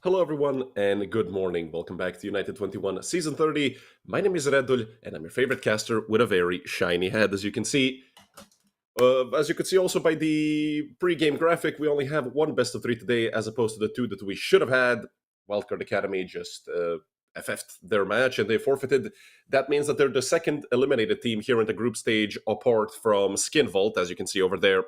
Hello, everyone, and good morning. Welcome back to United21 Season 30. My name is Redul, and I'm your favorite caster with a very shiny head, as you can see. As you could see also by the pre-game graphic, we only have one best of three today, as opposed to the two that we should have had. Wildcard Academy just FF'd their match, and they forfeited. That means that they're the second eliminated team here in the group stage, apart from Skin Vault, as you can see over there.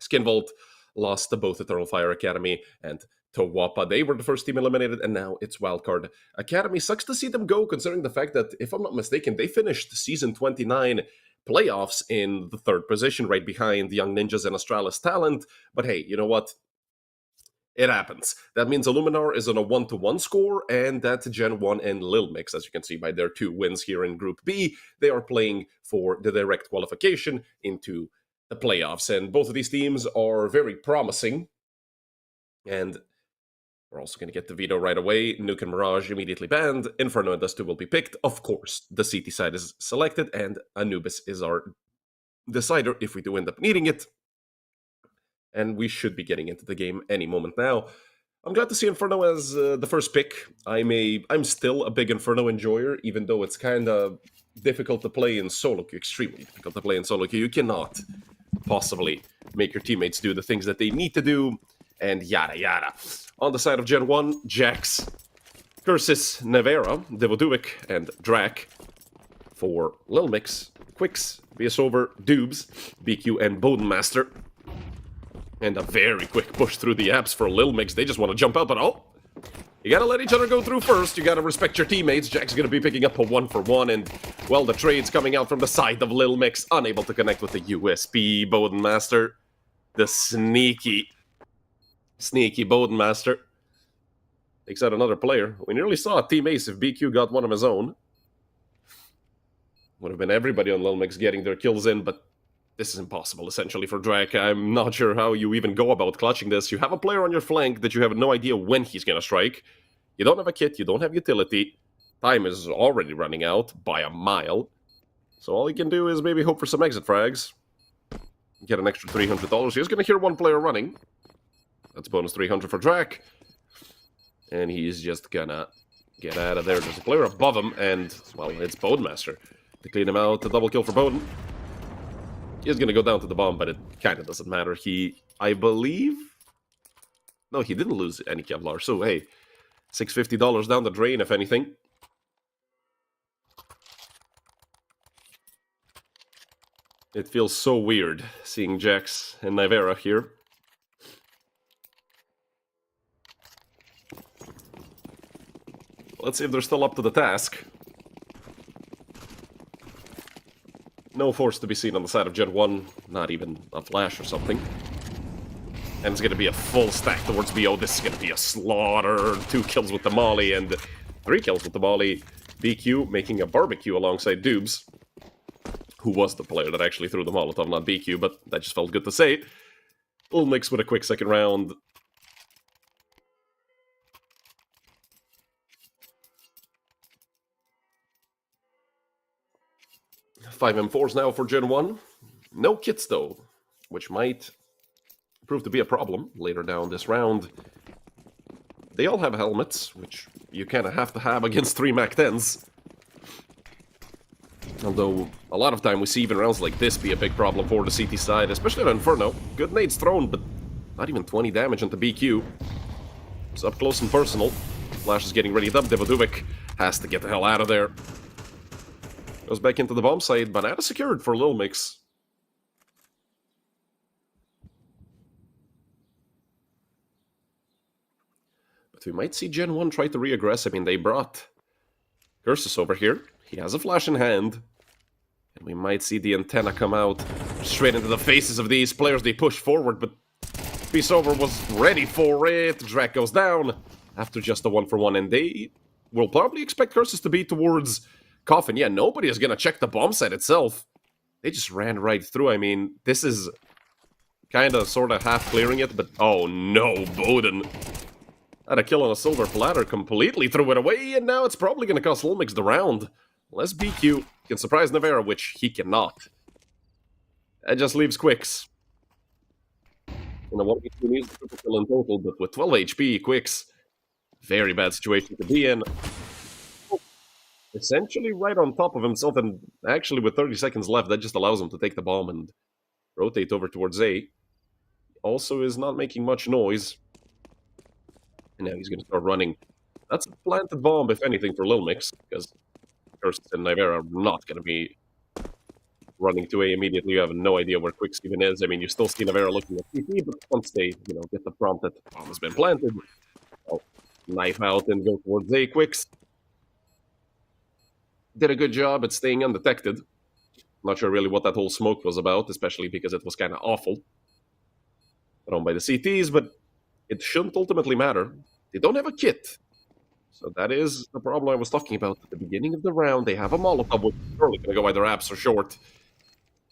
Skin Vault lost to both Eternal Fire Academy and Tawapa. They were the first team eliminated, and now it's Wildcard Academy. Sucks to see them go, considering the fact that, if I'm not mistaken, they finished Season 29 playoffs in the third position, right behind Young Ninjas and Astralis Talent. But hey, you know what? It happens. That means Illuminar is on a 1-1 score, and that's GenOne and LilMix, as you can see by their two wins here in Group B. They are playing for the direct qualification into the playoffs, and both of these teams are very promising. And we're also going to get the veto right away. Nuke and Mirage immediately banned. Inferno and Dust 2 will be picked. Of course, the CT side is selected, and Anubis is our decider if we do end up needing it. And we should be getting into the game any moment now. I'm glad to see Inferno as the first pick. I'm still a big Inferno enjoyer, even though it's kind of difficult to play in solo queue, extremely difficult to play in solo queue. You cannot possibly make your teammates do the things that they need to do, and yada yada. On the side of GenOne, Jax, Cursis, Nevera, Devoduic, and Drac. For LilMix, Quicks, VSOver, Dubes, BQ, and Bodenmaster. And a very quick push through the apps for LilMix. They just want to jump out, but oh! You gotta let each other go through first. You gotta respect your teammates. Jack's gonna be picking up a 1-for-1, and, well, the trade's coming out from the side of LilMix. Unable to connect with the USP. Bodenmaster. The sneaky Bodenmaster. Takes out another player. We nearly saw a team ace if BQ got one of his own. Would have been everybody on LilMix getting their kills in, but this is impossible, essentially, for Drake. I'm not sure how you even go about clutching this. You have a player on your flank that you have no idea when he's going to strike. You don't have a kit, you don't have utility. Time is already running out by a mile. So all you can do is maybe hope for some exit frags. Get an extra $300. He's going to hear one player running. That's bonus 300 for Drake. And he's just going to get out of there. There's a player above him, and, well, it's Bodemaster. To clean him out, a double kill for Boden. He's going to go down to the bomb, but it kind of doesn't matter. I believe... No, he didn't lose any Kevlar. So, hey, $650 down the drain, if anything. It feels so weird seeing Jax and Nivera here. Let's see if they're still up to the task. No force to be seen on the side of GenOne, not even a flash or something. And it's going to be a full stack towards BO. This is going to be a slaughter. 2 kills with the Molly and 3 kills with the Molly. BQ making a barbecue alongside Dubes, who was the player that actually threw the Molotov, not BQ, but that just felt good to say. LilMix with a quick second round. Five M4s now for GenOne. No kits, though, which might prove to be a problem later down this round. They all have helmets, which you kind of have to have against 3 MAC-10s. Although, a lot of time we see even rounds like this be a big problem for the CT side, especially on Inferno. Good nades thrown, but not even 20 damage into BQ. It's up close and personal. Flash is getting ready up. Devoduic has to get the hell out of there. Goes back into the bomb site. Banana secured for LilMix. But we might see GenOne try to re-aggress. I mean, they brought Cursus over here. He has a flash in hand. And we might see the antenna come out straight into the faces of these players. They push forward, but VSOver was ready for it. Drac goes down after just a 1-for-1. And they will probably expect Cursus to be towards Coffin. Yeah, nobody is going to check the bomb site itself. They just ran right through. I mean, this is kind of sort of half clearing it, but oh no, Boden had a kill on a silver platter, completely threw it away, and now it's probably going to cost LilMix the round. Unless BQ can surprise Nevera, which he cannot. That just leaves Quicks. You know, 1v2 needs triple kill in total, but with 12 HP, Quicks Very bad situation to be in. Essentially right on top of himself, and actually with 30 seconds left, that just allows him to take the bomb and rotate over towards A. Also is not making much noise. And now he's going to start running. That's a planted bomb, if anything, for LilMix, because Curse and Nivera are not going to be running to A immediately. You have no idea where Quicks even is. I mean, you still see Nivera looking at CT, but once they, get the prompt that the bomb has been planted, well, knife out and go towards A. Quicks did a good job at staying undetected. Not sure really what that whole smoke was about, especially because it was kind of awful. Thrown by the CTs, but it shouldn't ultimately matter. They don't have a kit. So that is the problem I was talking about at the beginning of the round. They have a Molotov, which is surely going to go either apps or short.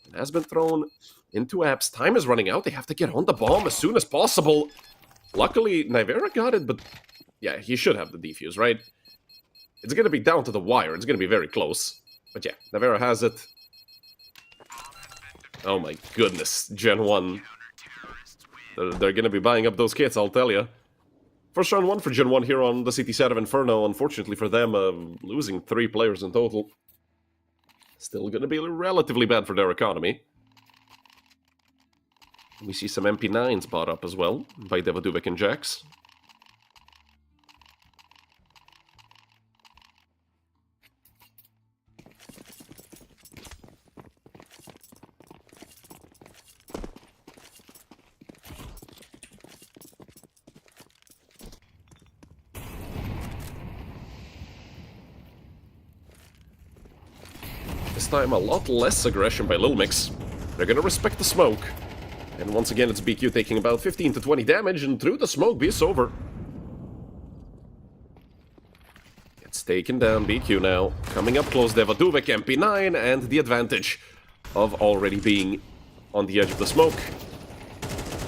It has been thrown into apps. Time is running out. They have to get on the bomb as soon as possible. Luckily, Nivera got it, but yeah, he should have the defuse, right? It's going to be down to the wire. It's going to be very close. But yeah, Nivera has it. Oh my goodness, GenOne. They're going to be buying up those kits, I'll tell you. First round one for GenOne here on the CT side of Inferno. Unfortunately for them, losing 3 players in total. Still going to be relatively bad for their economy. We see some MP9s bought up as well by Devaduvik and Jax. This time a lot less aggression by LilMix. They're gonna respect the smoke. And once again it's BQ taking about 15 to 20 damage, and through the smoke it's over. It's taken down, BQ now. Coming up close, Devaduvik, MP9, and the advantage of already being on the edge of the smoke.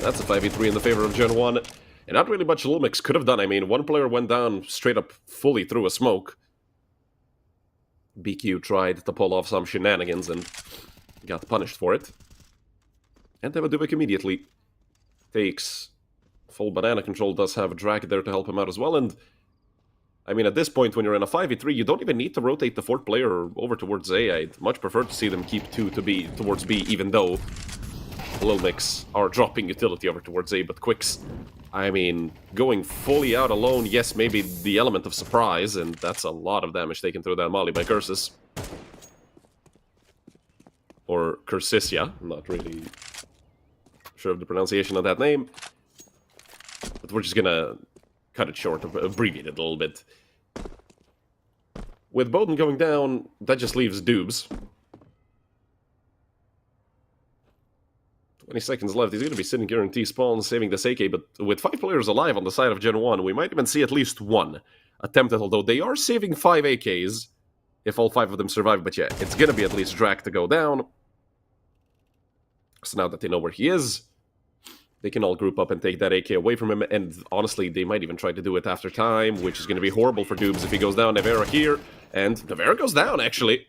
That's a 5v3 in the favor of GenOne. And not really much LilMix could have done. I mean, one player went down straight up fully through a smoke. BQ tried to pull off some shenanigans and got punished for it. And Devaduvik immediately takes full banana control, does have a drag there to help him out as well, and I mean, at this point, when you're in a 5v3, you don't even need to rotate the 4th player over towards A. I'd much prefer to see them keep 2 to B towards B, even though LilMix are dropping utility over towards A, but Quicks, I mean, going fully out alone, yes, maybe the element of surprise, and that's a lot of damage taken through that molly by Curses. Or Cursisia, I'm not really sure of the pronunciation of that name. But we're just gonna cut it short, abbreviate it a little bit. With Bowden going down, that just leaves Dubes. 20 seconds left. He's going to be sitting here in T-spawn, saving this AK, but with 5 players alive on the side of GenOne, we might even see at least one attempted, although they are saving 5 AKs if all 5 of them survive, but yeah, it's going to be at least Drac to go down. So now that they know where he is, they can all group up and take that AK away from him, and honestly, they might even try to do it after time, which is going to be horrible for Dubes if he goes down. Nivera here, and Nivera goes down, actually.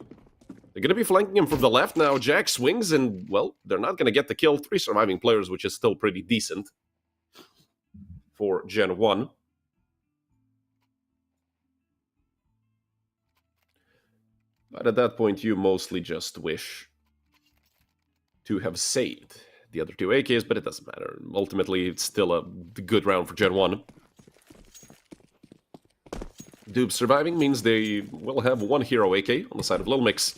They're going to be flanking him from the left now. Jack swings, and, well, they're not going to get the kill. 3 surviving players, which is still pretty decent for GenOne. But at that point, you mostly just wish to have saved the other 2 AKs, but it doesn't matter. Ultimately, it's still a good round for GenOne. Dubes surviving means they will have 1 hero AK on the side of LilMix,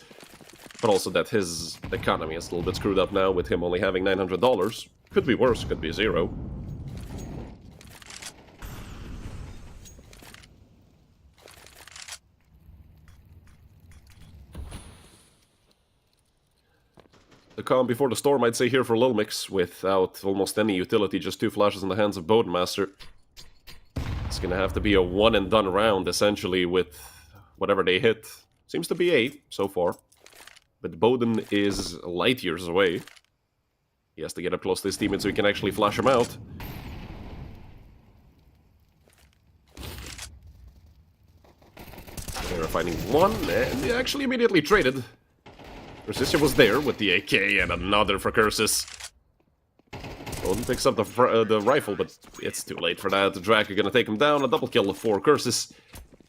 but also that his economy is a little bit screwed up now with him only having $900. Could be worse, could be 0. The calm before the storm, I'd say, here for LilMix, without almost any utility, just 2 flashes in the hands of Bowdenmaster. It's gonna have to be a one-and-done round, essentially, with whatever they hit. Seems to be A, so far. But Bowden is light years away. He has to get up close to his teammate so he can actually flash him out. They're finding 1, and they actually immediately traded. Cursisia was there with the AK, and another for Curses. Odin picks up the rifle, but it's too late for that. The Drac are going to take him down. A double kill of 4 curses.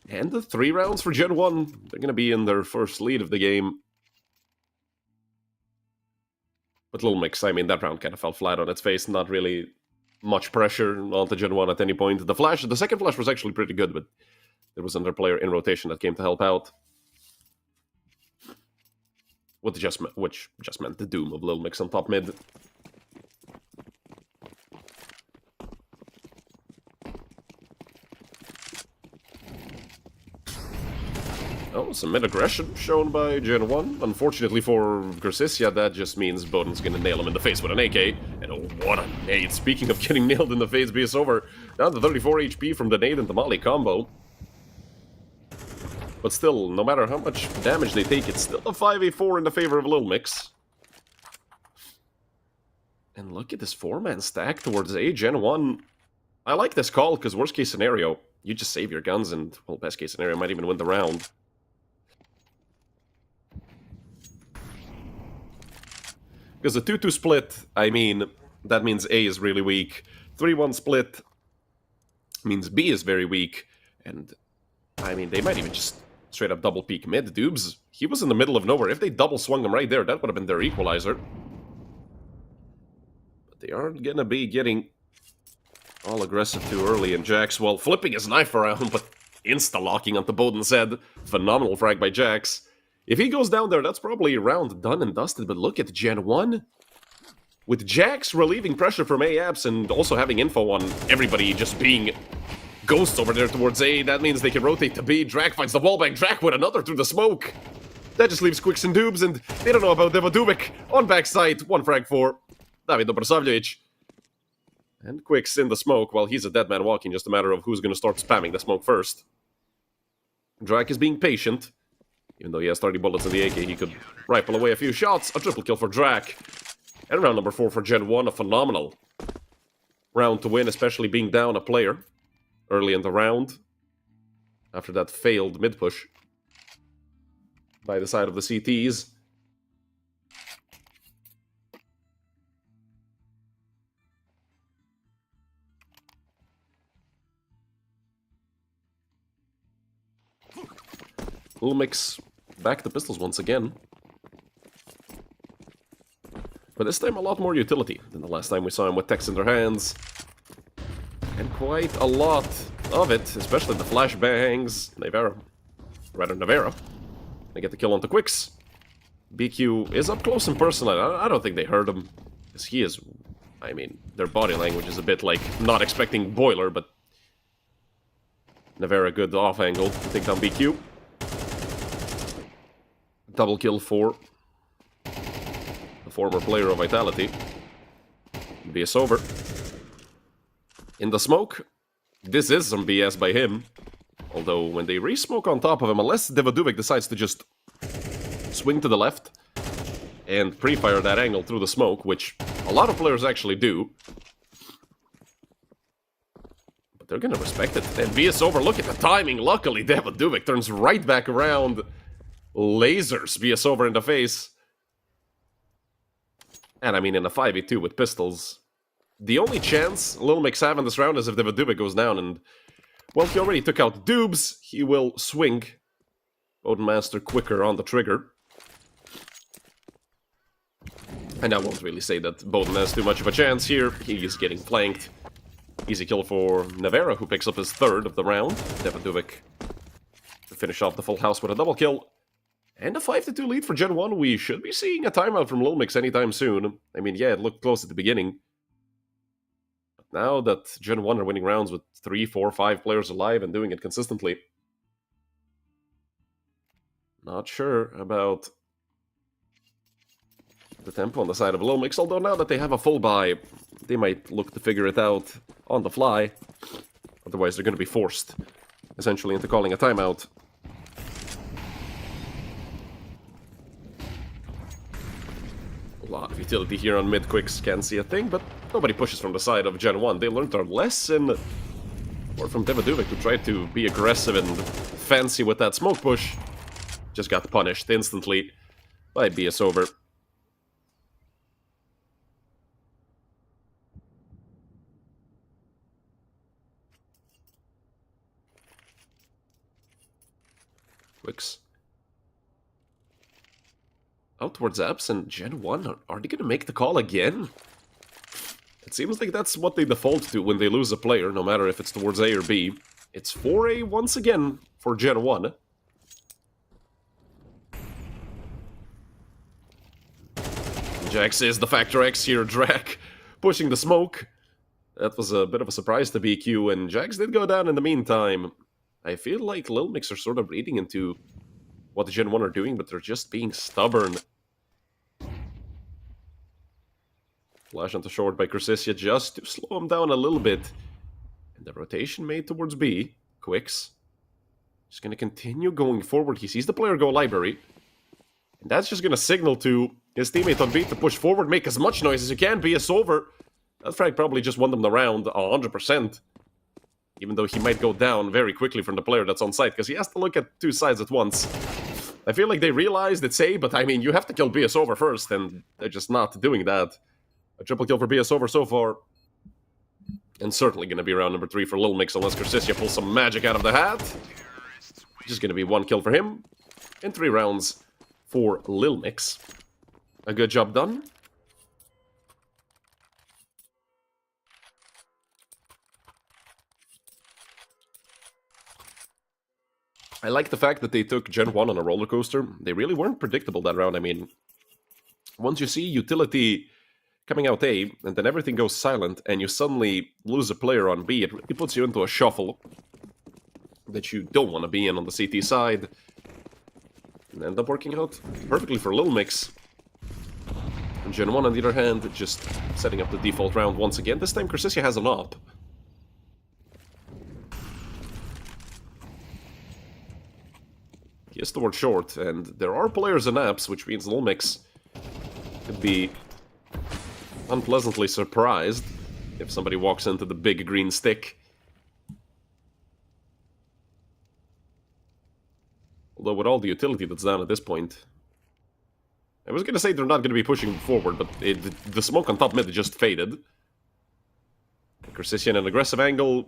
And the 3 rounds for GenOne. They're going to be in their first lead of the game. But LilMix, I mean, that round kind of fell flat on its face. Not really much pressure onto GenOne at any point. The second flash was actually pretty good, but there was another player in rotation that came to help out. Which just meant the doom of LilMix on top mid. Oh, some mid-aggression shown by GenOne. Unfortunately for Gracisia, that just means Boden's gonna nail him in the face with an AK. And oh, what a nade. Speaking of getting nailed in the face, BS over. Down to 34 HP from the nade and the molly combo. But still, no matter how much damage they take, it's still a 5v4 in the favor of LilMix. And look at this 4-man stack towards A. GenOne. I like this call, because worst case scenario, you just save your guns and, well, best case scenario, might even win the round. Because a 2-2 split, I mean, that means A is really weak. 3-1 split means B is very weak. And, I mean, they might even just straight up double peek mid. Dubes, he was in the middle of nowhere. If they double swung him right there, that would have been their equalizer. But they aren't gonna be getting all aggressive too early. And Jax, well, flipping his knife around, but insta-locking onto Boden's head. Phenomenal frag by Jax. If he goes down there, that's probably a round done and dusted, but look at GenOne. With Jax relieving pressure from A-Apps and also having info on everybody just being ghosts over there towards A, that means they can rotate to B. Drac finds the wallbang. Drac with another through the smoke. That just leaves Quicks and Dubes, and they don't know about Devodubic. On backside, 1 frag for David Dobrosavljevic. And Quicks in the smoke, while he's a dead man walking, just a matter of who's going to start spamming the smoke first. Drac is being patient. Even though he has 30 bullets in the AK, he could rifle away a few shots. A triple kill for Drac. And round number 4 for GenOne, a phenomenal round to win, especially being down a player early in the round. After that failed mid-push by the side of the CTs. LilMix back the pistols once again. But this time a lot more utility than the last time we saw him with techs in their hands. And quite a lot of it, especially the flashbangs. Navarra. They get the kill onto Quicks. BQ is up close and personal. I don't think they heard him. Because he is... I mean, their body language is a bit like not expecting Boiler, but... Navarra good off angle to take down BQ. Double kill for the former player of Vitality. BS over. In the smoke, this is some BS by him. Although when they re-smoke on top of him, unless Devodubic decides to just swing to the left and pre-fire that angle through the smoke, which a lot of players actually do. But they're gonna respect it. And BS over, look at the timing. Luckily, Devodubic turns right back around. Lasers BS over in the face. And I mean, in a 5v2 with pistols, the only chance LilMix have in this round is if Devodubic goes down, and, well, he already took out Dubes. He will swing Bodenmaster quicker on the trigger. And I won't really say that Boden has too much of a chance here. He is getting flanked. Easy kill for Navarra, who picks up his 3rd of the round. Devodubic to finish off the full house with a double kill. And a 5-2 lead for GenOne. We should be seeing a timeout from LilMix anytime soon. I mean, yeah, it looked close at the beginning. But now that GenOne are winning rounds with 3, 4, 5 players alive and doing it consistently, not sure about the tempo on the side of LilMix. Although now that they have a full buy, they might look to figure it out on the fly. Otherwise, they're going to be forced, essentially, into calling a timeout. A lot of utility here on mid. Quicks can't see a thing, but nobody pushes from the side of GenOne. They learned their lesson. Or from Devodubic, who tried to be aggressive and fancy with that smoke push. Just got punished instantly by BS over. Quicks. Out towards Apps and GenOne. Are they going to make the call again? It seems like that's what they default to when they lose a player, no matter if it's towards A or B. It's 4A once again for GenOne. Jax is the Factor X here, Drac pushing the smoke. That was a bit of a surprise to BQ, and Jax did go down in the meantime. I feel like LilMix are sort of reading into what the GenOne are doing, but they're just being stubborn. Flash onto short by Cressesia just to slow him down a little bit. And the rotation made towards B. Quicks. Just going to continue going forward. He sees the player go library. And that's just going to signal to his teammate on B to push forward, make as much noise as you can. B is over. That frag probably just won them the round 100%. Even though he might go down very quickly from the player that's on site, because he has to look at two sides at once. I feel like they realized it's A, but I mean, you have to kill BS over first, and they're just not doing that. A triple kill for BS over so far. And certainly going to be round number 3 for LilMix, unless Cressesia pulls some magic out of the hat. Just going to be 1 kill for him. And 3 rounds for LilMix. A good job done. I like the fact that they took GenOne on a roller coaster. They really weren't predictable that round. I mean, once you see utility coming out A, and then everything goes silent, and you suddenly lose a player on B, it really puts you into a shuffle that you don't want to be in on the CT side. And end up working out perfectly for LilMix. And GenOne, on the other hand, just setting up the default round once again. This time, Cressesia has an op. He is towards short, and there are players in apps, which means LilMix could be unpleasantly surprised if somebody walks into the big green stick. Although with all the utility that's down at this point, I was going to say they're not going to be pushing forward, but the smoke on top mid just faded. Cressesia in an aggressive angle.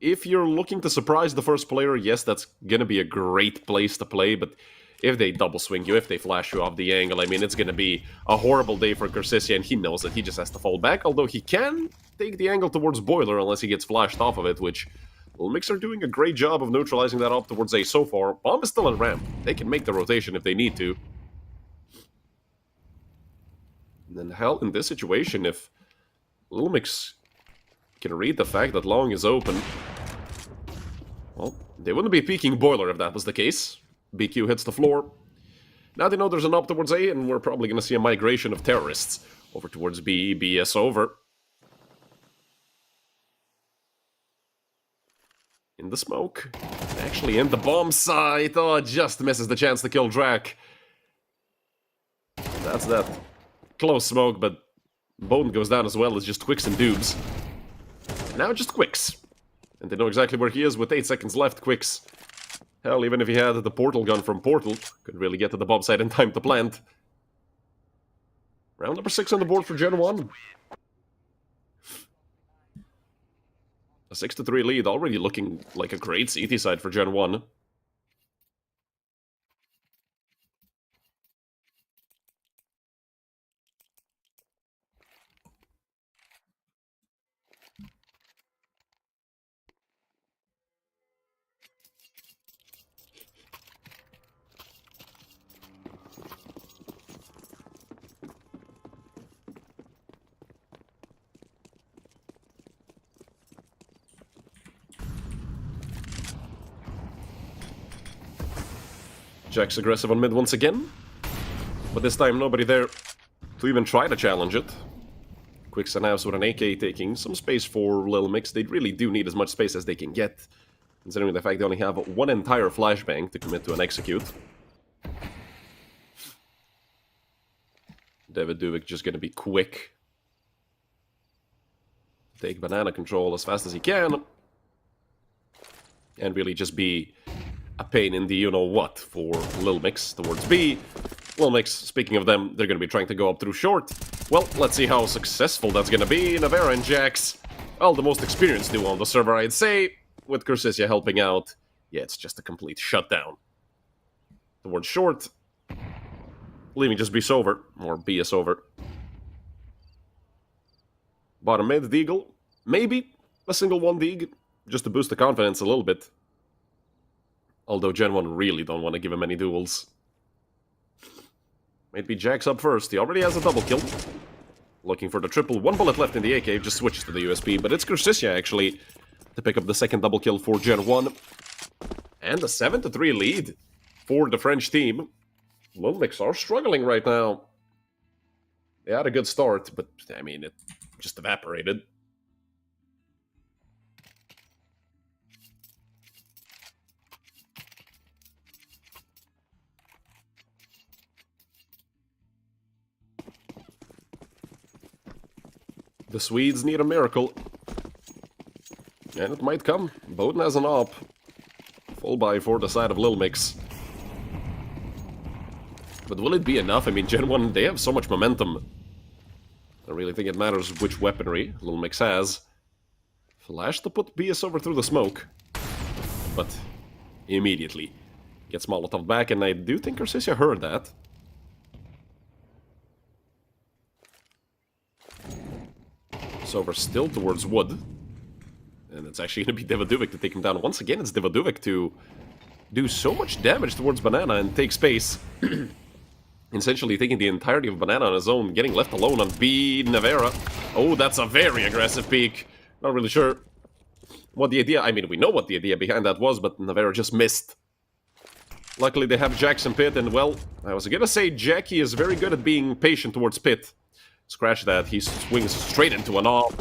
If you're looking to surprise the first player, yes, that's going to be a great place to play, but if they double swing you, if they flash you off the angle, I mean, it's going to be a horrible day for Cressesia, and he knows that he just has to fall back, although he can take the angle towards Boiler unless he gets flashed off of it, which LilMix are doing a great job of neutralizing that up towards A so far. Bomb is still on ramp. They can make the rotation if they need to. And then hell, in this situation, if LilMix can read the fact that long is open, well, they wouldn't be peeking Boiler if that was the case. BQ hits the floor. Now they know there's an up towards A, and we're probably going to see a migration of terrorists over towards B. BS over. In the smoke. Actually in the bomb site. Oh, just misses the chance to kill Drac. That's that close smoke, but Bone goes down as well as just Quicks and Dubes. Now just Quicks. And they know exactly where he is with 8 seconds left. Quicks. Hell, even if he had the portal gun from Portal, couldn't really get to the bomb site in time to plant. Round number 6 on the board for GenOne. A 6-3 lead, already looking like a great CT side for GenOne. Jax aggressive on mid once again. But this time nobody there to even try to challenge it. Quicks and Avs with an AK taking some space for LilMix. They really do need as much space as they can get, considering the fact they only have one entire flashbang to commit to an execute. David Duvik just gonna be quick. Take banana control as fast as he can. And really just be a pain in the you-know-what for LilMix towards B. LilMix, speaking of them, they're going to be trying to go up through short. Well, let's see how successful that's going to be. Navera and Jax, well, the most experienced duo on the server, I'd say, with Cressesia helping out. Yeah, it's just a complete shutdown. towards short, leaving just BS over, or BS over. Bottom mid, Deagle. Maybe a single one Deag, just to boost the confidence a little bit. Although GenOne really don't want to give him any duels. Maybe Jack's up first. He already has a double kill. Looking for the triple. One bullet left in the AK, just switches to the USP. But it's Cursicia, actually, to pick up the second double kill for GenOne. And a 7-3 lead for the French team. LilMix are struggling right now. They had a good start, but, I mean, it just evaporated. The Swedes need a miracle. And it might come. BO3 has an op. Full buy for the side of LilMix. But will it be enough? I mean, GenOne, they have so much momentum. I really think it matters which weaponry LilMix has. Flash to put BS over through the smoke. But immediately gets Molotov back, and I do think Cursicia heard that. Over still towards wood. And it's actually going to be Devadovic to take him down. Once again, it's Devadovic to do so much damage towards Banana and take space. Essentially taking the entirety of Banana on his own, getting left alone on B. Nevera. Oh, that's a very aggressive peek. Not really sure what the idea... I mean, we know what the idea behind that was, but Nevera just missed. Luckily, they have Jackson Pit, and, well, I was going to say Jackie is very good at being patient towards Pit. Scratch that, he swings straight into an op.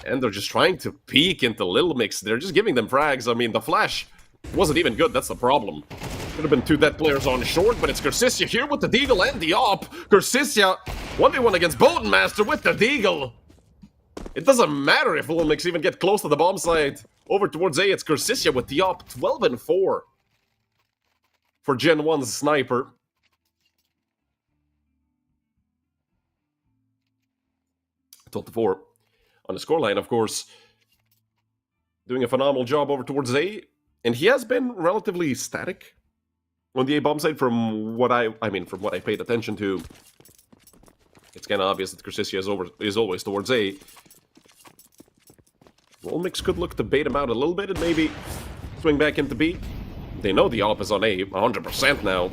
And they're just trying to peek into LilMix. They're just giving them frags. I mean, the flash wasn't even good, that's the problem. Could have been two dead players on short, but it's Cursicia here with the Deagle and the op. Cursicia, 1v1 against BO3 Master with the Deagle. It doesn't matter if LilMix even get close to the bomb site. Over towards A, it's Cursicia with the op. 12-4 for GenOne's sniper. To 4 on the scoreline, of course, doing a phenomenal job over towards A, and he has been relatively static on the A bomb site from what I paid attention to. It's kind of obvious that Cursicia is always towards A. LilMix could look to bait him out a little bit and maybe swing back into B. They know the op is on A 100% now.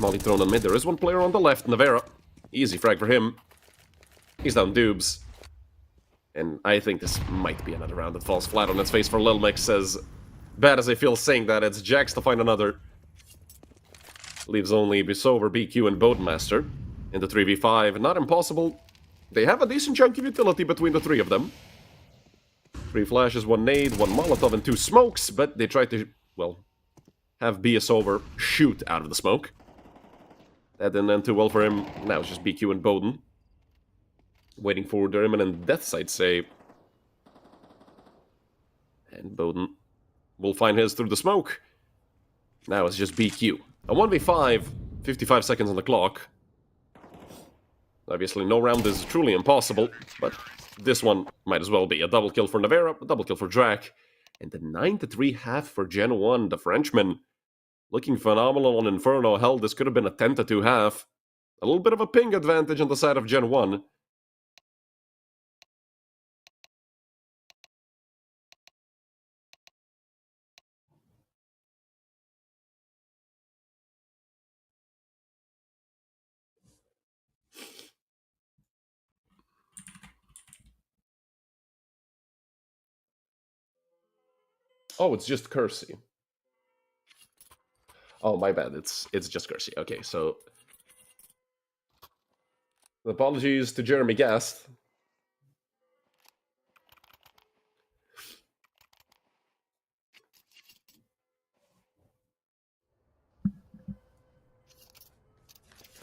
Molly thrown on mid. There is one player on the left, Nevera. Easy frag for him. He's down dubs. And I think this might be another round that falls flat on its face for LilMix. As bad as I feel saying that, it's Jax to find another. Leaves only Bisover, BQ, and BO3 Master in the 3v5. Not impossible. They have a decent chunk of utility between the three of them. 3 flashes, 1 nade, 1 Molotov, and 2 smokes. But they try to, well, have Bisover shoot out of the smoke. That didn't end too well for him. Now it's just BQ and BO3. Waiting for their imminent death side save. And BO3 will find his through the smoke. Now it's just BQ. A 1v5, 55 seconds on the clock. Obviously no round is truly impossible, but this one might as well be. A double kill for Nevera, a double kill for Drac. And the 9-3 half for GenOne, the Frenchman. Looking phenomenal on Inferno. Hell, this could have been a 10-2 half. A little bit of a ping advantage on the side of GenOne. Oh, it's just Kersey. Oh, my bad. It's just Kersey. Okay, so apologies to Jeremy Gast.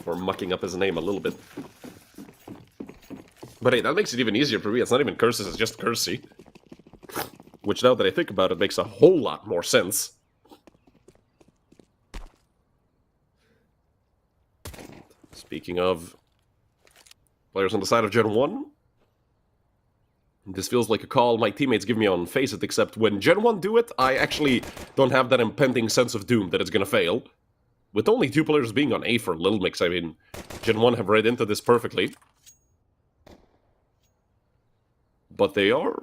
For mucking up his name a little bit. But hey, that makes it even easier for me. It's not even Curses, it's just Kersey. Which, now that I think about it, makes a whole lot more sense. Speaking of players on the side of GenOne, this feels like a call my teammates give me on Face It, except when GenOne do it, I actually don't have that impending sense of doom that it's gonna fail. with only 2 players being on A for LilMix, I mean, GenOne have read into this perfectly. But they are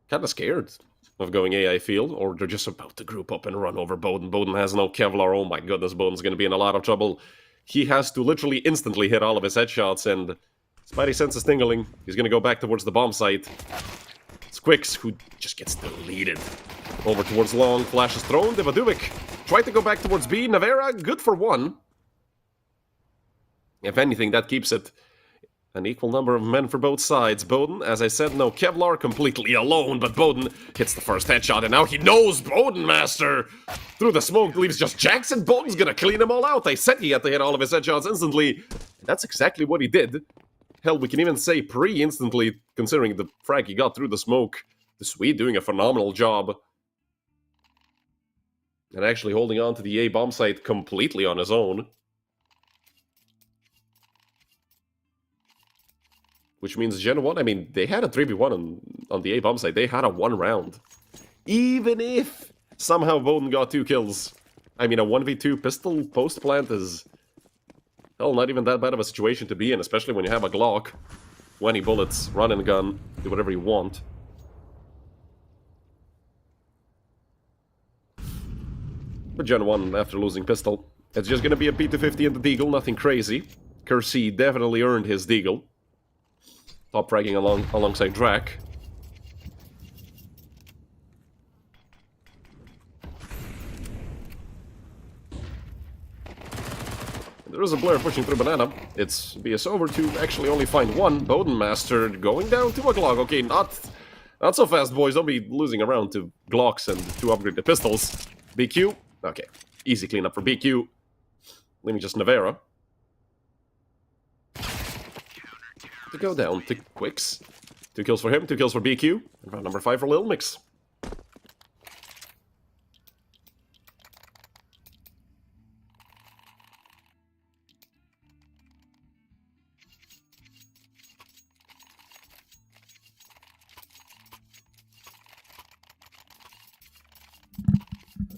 kind of scared of going A, I feel, or they're just about to group up and run over Bowden. Bowden has no Kevlar. Oh my goodness, Bowden's going to be in a lot of trouble. He has to literally instantly hit all of his headshots, and Spidey senses tingling. He's going to go back towards the bomb site. It's Quicks, who just gets deleted. Over towards long, flash is thrown. Devaduvic tried to go back towards B. Navera, good for 1. If anything, that keeps it an equal number of men for both sides. Bowden, as I said, no Kevlar, completely alone, but Bowden hits the first headshot, and now he knows Bowden Master! Through the smoke leaves just Jackson. Bowden's gonna clean them all out. I said he had to hit all of his headshots instantly. And that's exactly what he did. Hell, we can even say pre-instantly, considering the frag he got through the smoke. The Swede doing a phenomenal job. And actually holding on to the A bomb site completely on his own. Which means GenOne, I mean, they had a 3v1 on the A bomb site. They had a 1 round. Even if somehow Bowden got 2 kills. I mean, a 1v2 pistol post-plant is, hell, not even that bad of a situation to be in, especially when you have a Glock. 20 bullets, run and gun, do whatever you want. But GenOne, after losing pistol, it's just gonna be a P250 in the Deagle, nothing crazy. Kersey definitely earned his Deagle. Top fragging alongside Drac. There is a Blair pushing through Banana. It's BS over to actually only find 1. Bowden Master going down to a Glock. Okay, not so fast, boys. Don't be losing around to Glocks and 2 upgraded pistols. BQ. Okay, easy cleanup for BQ. Leaving just Navera to go down to Quicks. 2 kills for him, 2 kills for BQ. And round number 5 for LilMix.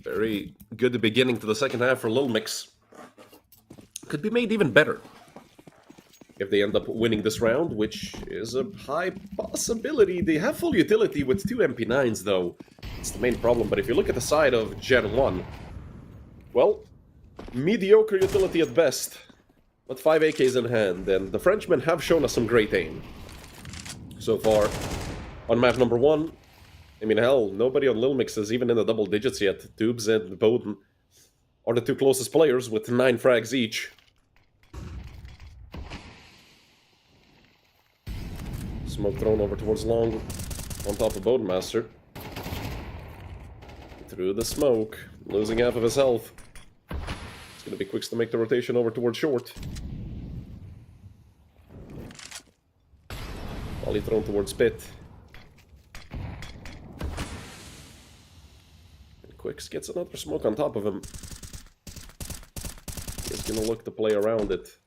Very good beginning to the second half for LilMix. Could be made even better if they end up winning this round, which is a high possibility. They have full utility with 2 MP9s, though. It's the main problem. But if you look at the side of GenOne, well, mediocre utility at best, but 5 AKs in hand, and the Frenchmen have shown us some great aim so far. On map number 1, I mean, hell, nobody on LilMix is even in the double digits yet. Tubes and Bowden are the 2 closest players with 9 frags each. Smoke thrown over towards long, on top of Bowden Master. Through the smoke, losing half of his health. It's gonna be Quicks to make the rotation over towards short. Volley thrown towards pit. And Quicks gets another smoke on top of him. He's gonna look to play around it.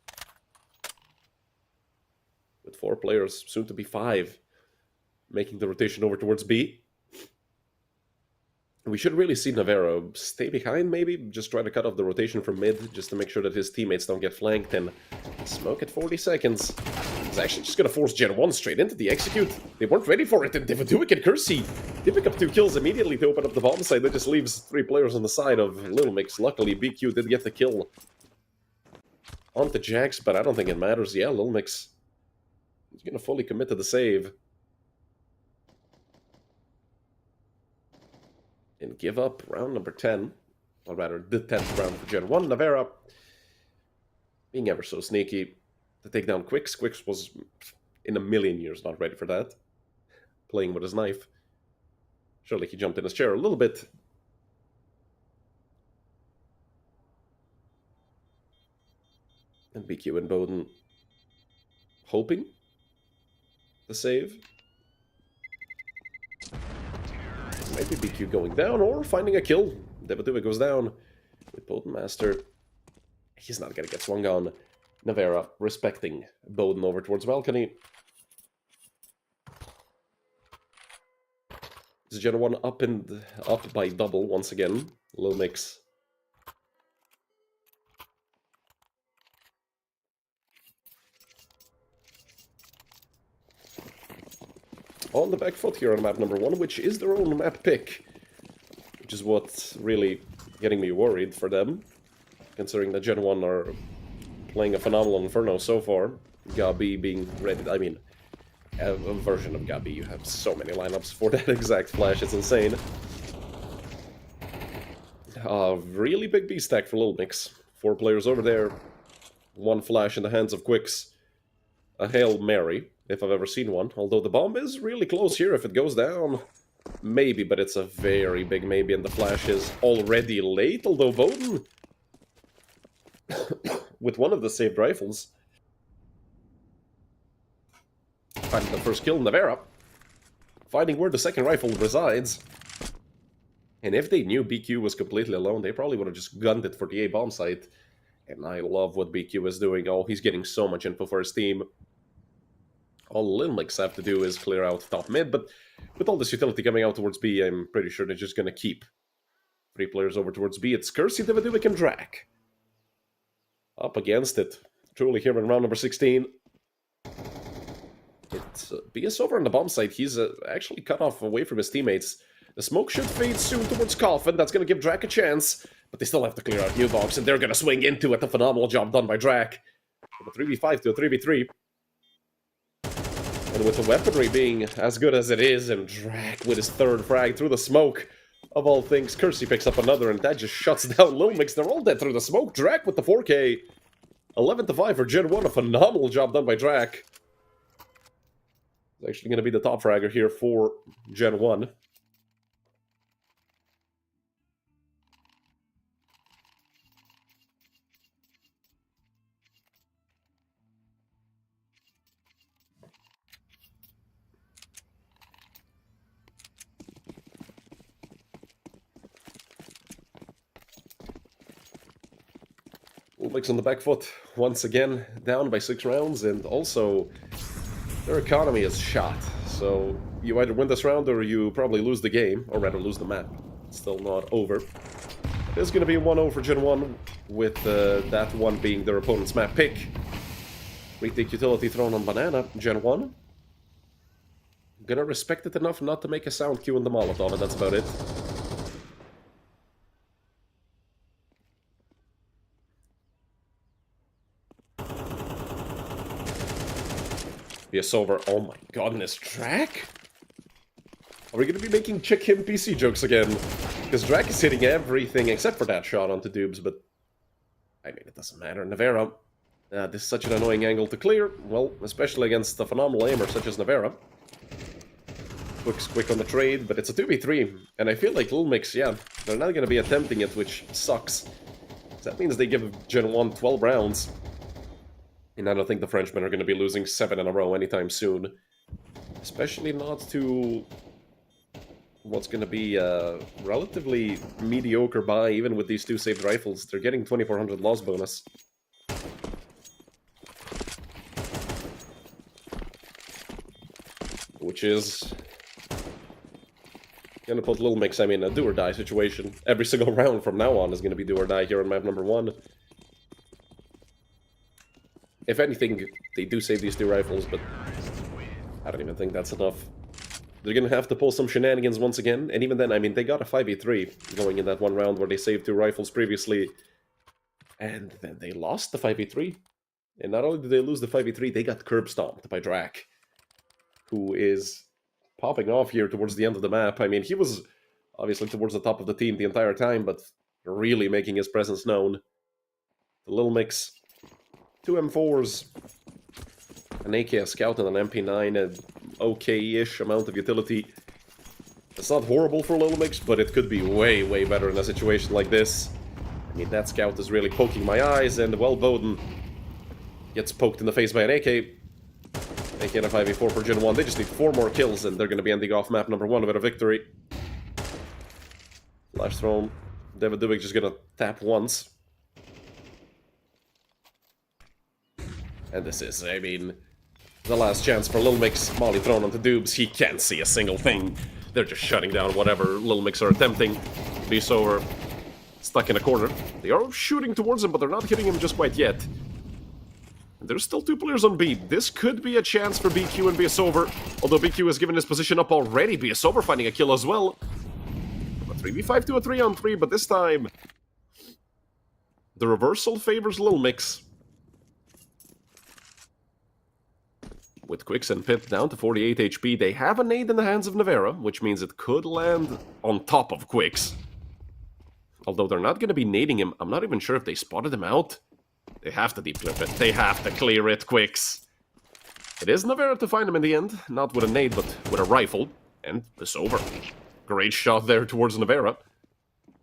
With 4 players, soon to be 5, making the rotation over towards B. We should really see Navera stay behind, maybe, just try to cut off the rotation from mid, just to make sure that his teammates don't get flanked, and smoke at 40 seconds. He's actually just gonna force GenOne straight into the execute. They weren't ready for it, and Devaduvic and Kersey, they pick up 2 kills immediately to open up the bomb side. That just leaves 3 players on the side of LilMix. Luckily, BQ did get the kill on the Jax, but I don't think it matters. Yeah, LilMix, he's gonna fully commit to the save. And give up round number 10. Or rather, the 10th round for GenOne. Navera being ever so sneaky to take down Quicks. Quicks was in a million years not ready for that. Playing with his knife. Surely he jumped in his chair a little bit. And BQ and Bowden hoping the save. Maybe BQ going down or finding a kill. Devaduvic goes down with Bowden Master. He's not gonna get swung on. Navera respecting Bowden over towards balcony. Is GenOne up by double once again. LilMix on the back foot here on map number 1, which is their own map pick. Which is what's really getting me worried for them, considering that GenOne are playing a phenomenal Inferno so far. Gabi being ready, I mean, a version of Gabi. You have so many lineups for that exact flash, it's insane. Really big B stack for LilMix. 4 players over there, 1 flash in the hands of Quicks. A Hail Mary, if I've ever seen one. Although the bomb is really close here. If it goes down, maybe, but it's a very big maybe, and the flash is already late. Although Bowden, with one of the saved rifles, finding the first kill in Navera, finding where the second rifle resides. And if they knew BQ was completely alone, they probably would have just gunned it for the A bomb site. And I love what BQ is doing. Oh, he's getting so much info for his team. All LilMix have to do is clear out top mid, but with all this utility coming out towards B, I'm pretty sure they're just going to keep 3 players over towards B. It's Kersey, Davidovic, and Drak up against it. Truly here in round number 16. It's BS over on the bomb site. He's actually cut off away from his teammates. The smoke should fade soon towards Coffin. That's going to give Drak a chance. But they still have to clear out New Box, and they're going to swing into it. A phenomenal job done by Drak. From a 3v5 to a 3v3. And with the weaponry being as good as it is, and Drak with his 3rd frag through the smoke, of all things, Kersey picks up another, and that just shuts down LilMix. They're all dead through the smoke. Drak with the 4K. 11-5 for GenOne. A phenomenal job done by Drak. He's actually going to be the top fragger here for GenOne. LilMix on the back foot, once again, down by 6 rounds, and also their economy is shot. So you either win this round or you probably lose the game, or rather lose the map. It's still not over. It's going to be a 1-0 for GenOne, with that one being their opponent's map pick. Retake utility thrown on Banana, GenOne. Gonna respect it enough not to make a sound cue in the Molotov, and that's about it. Yes, over. Oh my goodness, Drak? Are we going to be making chick him PC jokes again? Because Drak is hitting everything except for that shot onto Dubes, but I mean, it doesn't matter. Navera, this is such an annoying angle to clear. Well, especially against a phenomenal aimer such as Navera. Quick's quick on the trade, but it's a 2v3, and I feel like LilMix, yeah, they're not going to be attempting it, which sucks. That means they give GenOne 12 rounds. And I don't think the Frenchmen are going to be losing 7 in a row anytime soon. Especially not to what's going to be a relatively mediocre buy, even with these 2 saved rifles. They're getting 2400 loss bonus. Which is going to put LilMix, I mean, a do-or-die situation. Every single round from now on is going to be do-or-die here on map number 1. If anything, they do save these 2 rifles, but I don't even think that's enough. They're going to have to pull some shenanigans once again, and even then, I mean, they got a 5v3 going in that one round where they saved 2 rifles previously, and then they lost the 5v3. And not only did they lose the 5v3, they got curb stomped by Drak, who is popping off here towards the end of the map. I mean, he was obviously towards the top of the team the entire time, but really making his presence known. The LilMix, 2 M4s, an AK, a Scout, and an MP9, an okay-ish amount of utility. It's not horrible for LilMix, but it could be way, way better in a situation like this. I mean, that Scout is really poking my eyes, and, well, Bowden gets poked in the face by an AK. AK and a 5v4 for GenOne. They just need 4 more kills, and they're going to be ending off map number 1 with a victory. Flash thrown. Davidovic just going to tap once. And this is, I mean, the last chance for LilMix. Molly thrown onto Dubes. He can't see a single thing. They're just shutting down whatever LilMix are attempting. Beast over. Stuck in a corner. They are shooting towards him, but they're not hitting him just quite yet. There's still 2 players on B. This could be a chance for BQ and BSOver. Although BQ has given his position up already. BSOver finding a kill as well. A 3v5 to a 3-on-3, but this time the reversal favors LilMix. With Quicks and Pit down to 48 HP, they have a nade in the hands of Nevera, which means it could land on top of Quicks. Although they're not going to be nading him, I'm not even sure if they spotted him out. They have to deep clip it. They have to clear it, Quicks. It is Nevera to find him in the end, not with a nade, but with a rifle. And it's over. Great shot there towards Nevera.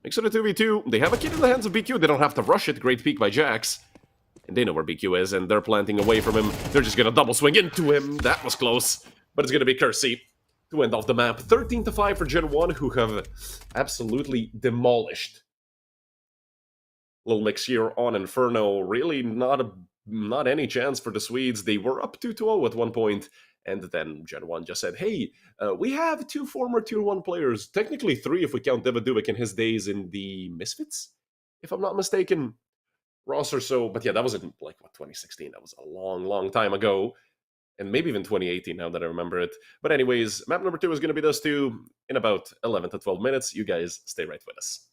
Makes it a 2v2. They have a kid in the hands of BQ. They don't have to rush it. Great peek by Jax. And they know where BQ is, and they're planting away from him. They're just gonna double swing into him. That was close. But it's gonna be Kersey to end off the map. 13-5 for GenOne, who have absolutely demolished LilMix here on Inferno. Really not any chance for the Swedes. They were up 2-0 at one point, and then GenOne just said, hey, we have 2 former Tier 1 players. Technically 3 if we count Devaduik in his days in the Misfits, if I'm not mistaken. Ross or so, but yeah, that was in, like, what, 2016? That was a long time ago. And maybe even 2018, now that I remember it. But anyways, map number 2 is going to be those two in about 11 to 12 minutes. You guys stay right with us.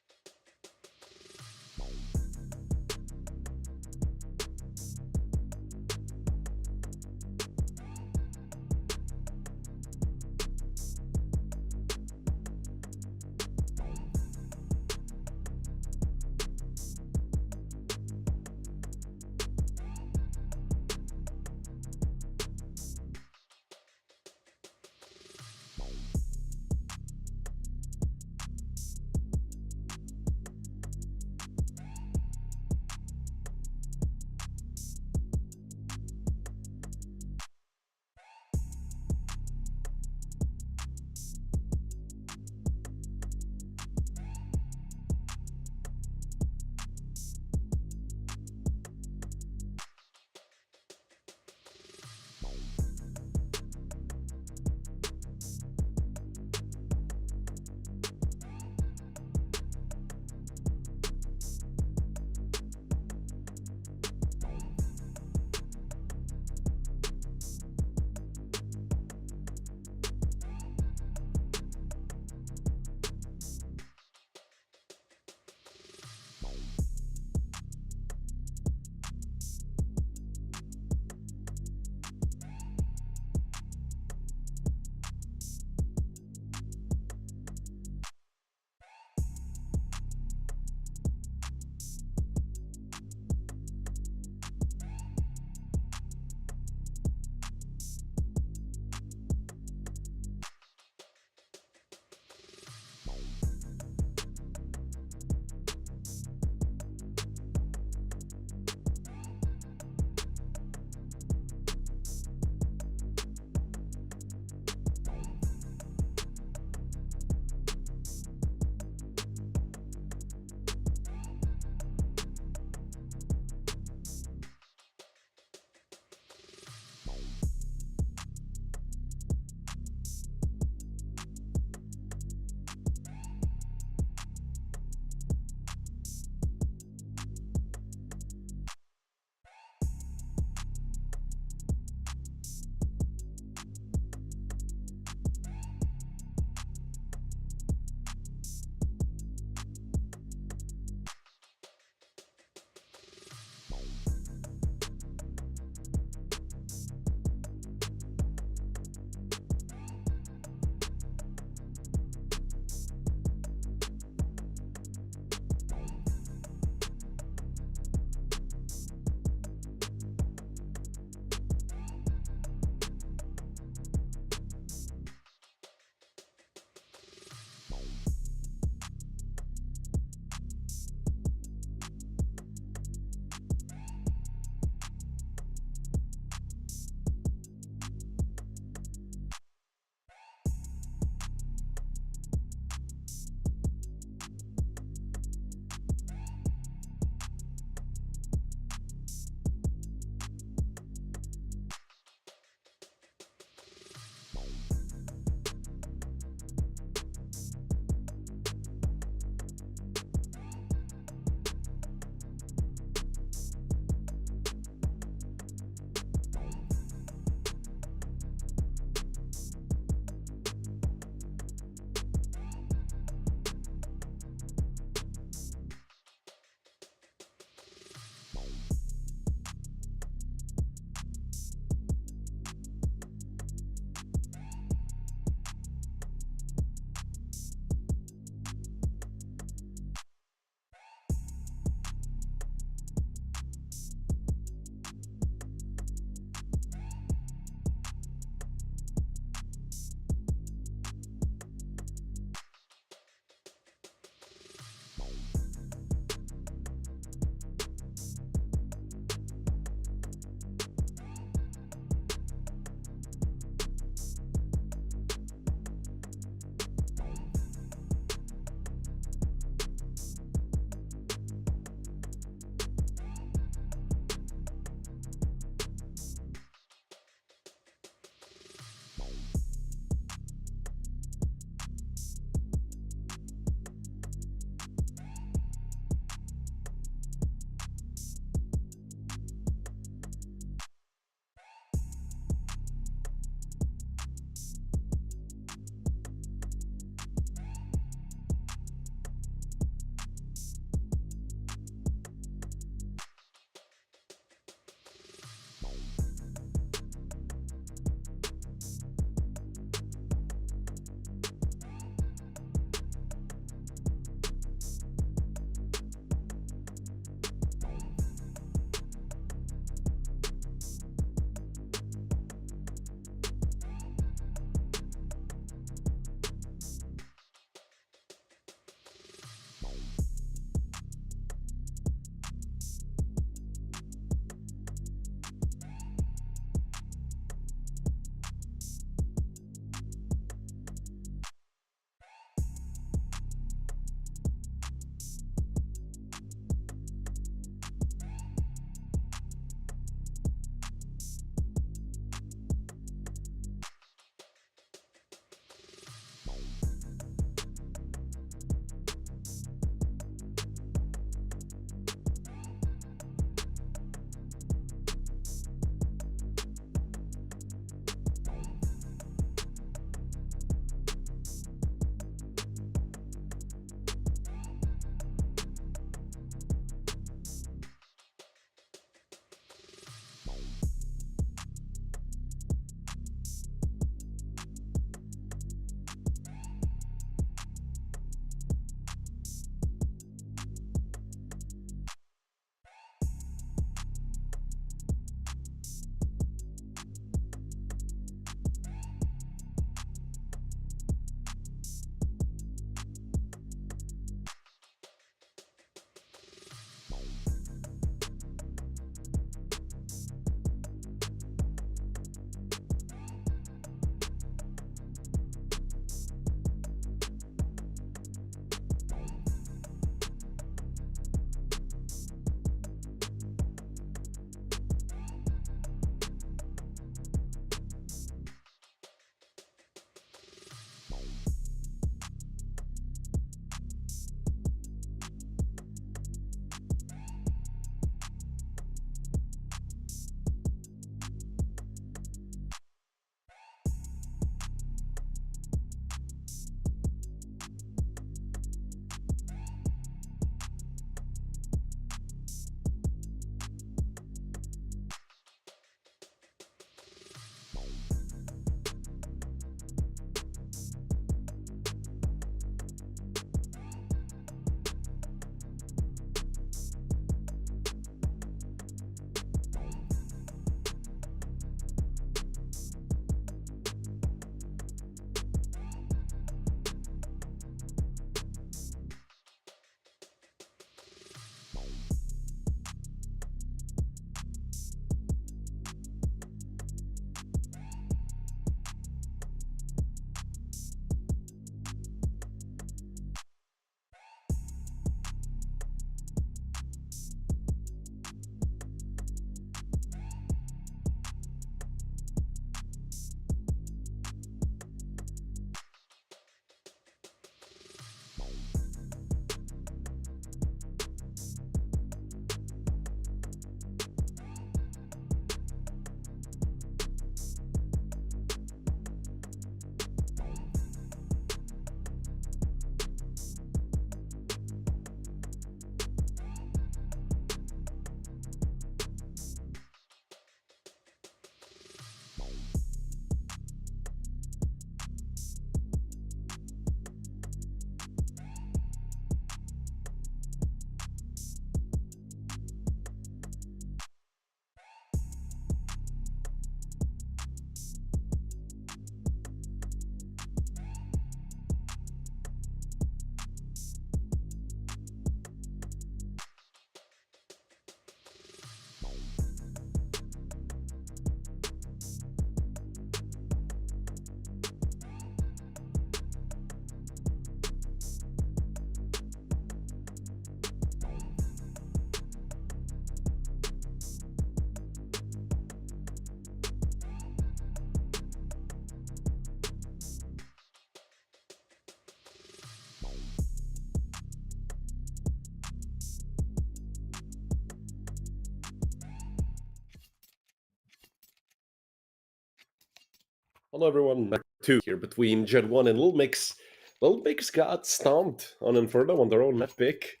Hello everyone, back two here between GenOne and LilMix. LilMix got stomped on Inferno on their own map pick.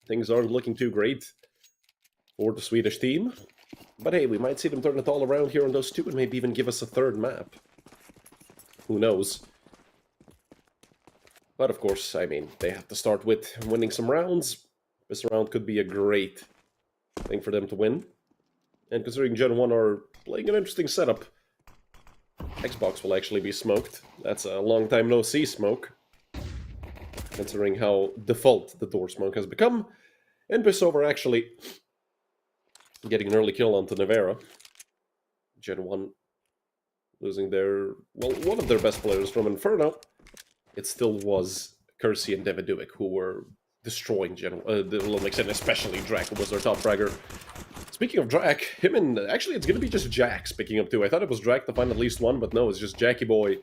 Things aren't looking too great for the Swedish team. But hey, we might see them turn it all around here on those two and maybe even give us a third map. Who knows? But of course, I mean, they have to start with winning some rounds. This round could be a great thing for them to win. And considering GenOne are playing an interesting setup, Xbox will actually be smoked. That's a long time no see smoke, considering how default the door smoke has become. And BO3 actually getting an early kill onto Nevera. GenOne losing their, well, one of their best players from Inferno. It still was Kersey and Davidovic who were destroying the LilMix, and especially Drak, who was their top fragger. Speaking of Drak, him and... Actually, it's going to be just Jax picking up two. I thought it was Drak to find at least one, but no, it's just Jackie Boy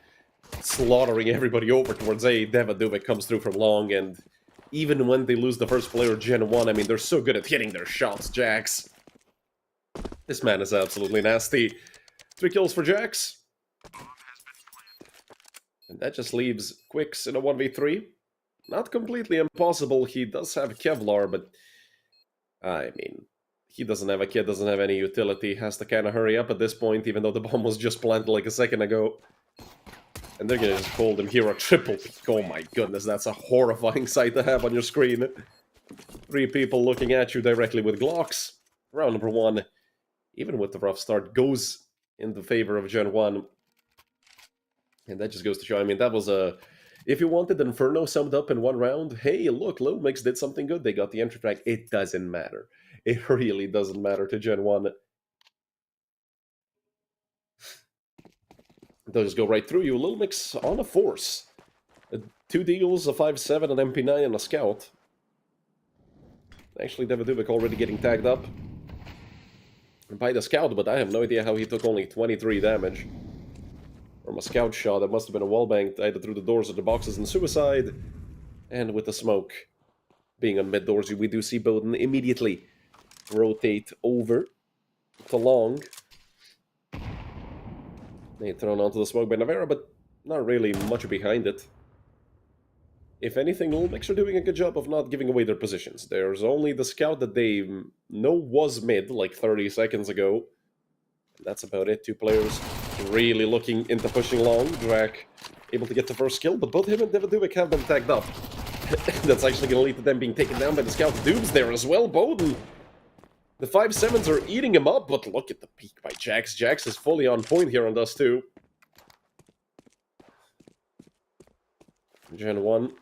slaughtering everybody over towards A. Davidovic comes through from long, and even when they lose the first player, GenOne, I mean, they're so good at hitting their shots, Jax. This man is absolutely nasty. 3 kills for Jax. And that just leaves Quicks in a 1v3. Not completely impossible. He does have Kevlar, but... I mean... He doesn't have a kid, doesn't have any utility, has to kind of hurry up at this point, even though the bomb was just planted like a second ago. And they're gonna just call them here a triple peak. Oh my goodness, that's a horrifying sight to have on your screen. 3 people looking at you directly with Glocks. Round number 1, even with the rough start, goes in the favor of GenOne. And that just goes to show, I mean, that was a... If you wanted Inferno summed up in one round, hey, look, LilMix did something good, they got the entry frag. It doesn't matter. It really doesn't matter to GenOne. They'll just go right through you. LilMix on a force. 2 deals, a 5-7, an MP9, and a scout. Actually, Davidovic already getting tagged up by the scout, but I have no idea how he took only 23 damage from a scout shot. That must have been a wallbang either through the doors or the boxes in suicide. And with the smoke being on mid doors, we do see Bowden immediately rotate over to long. They thrown onto the smoke by Nevera, but not really much behind it. If anything, LilMix are doing a good job of not giving away their positions. There's only the scout that they know was mid like 30 seconds ago. That's about it. 2 players really looking into pushing long. Drak able to get the first kill, but both him and Davidovic have been tagged up. That's actually going to lead to them being taken down by the scout. Doob's there as well. Bowden. The 5-7s are eating him up, but look at the peak by Jax. Jax is fully on point here on Dust 2. GenOne.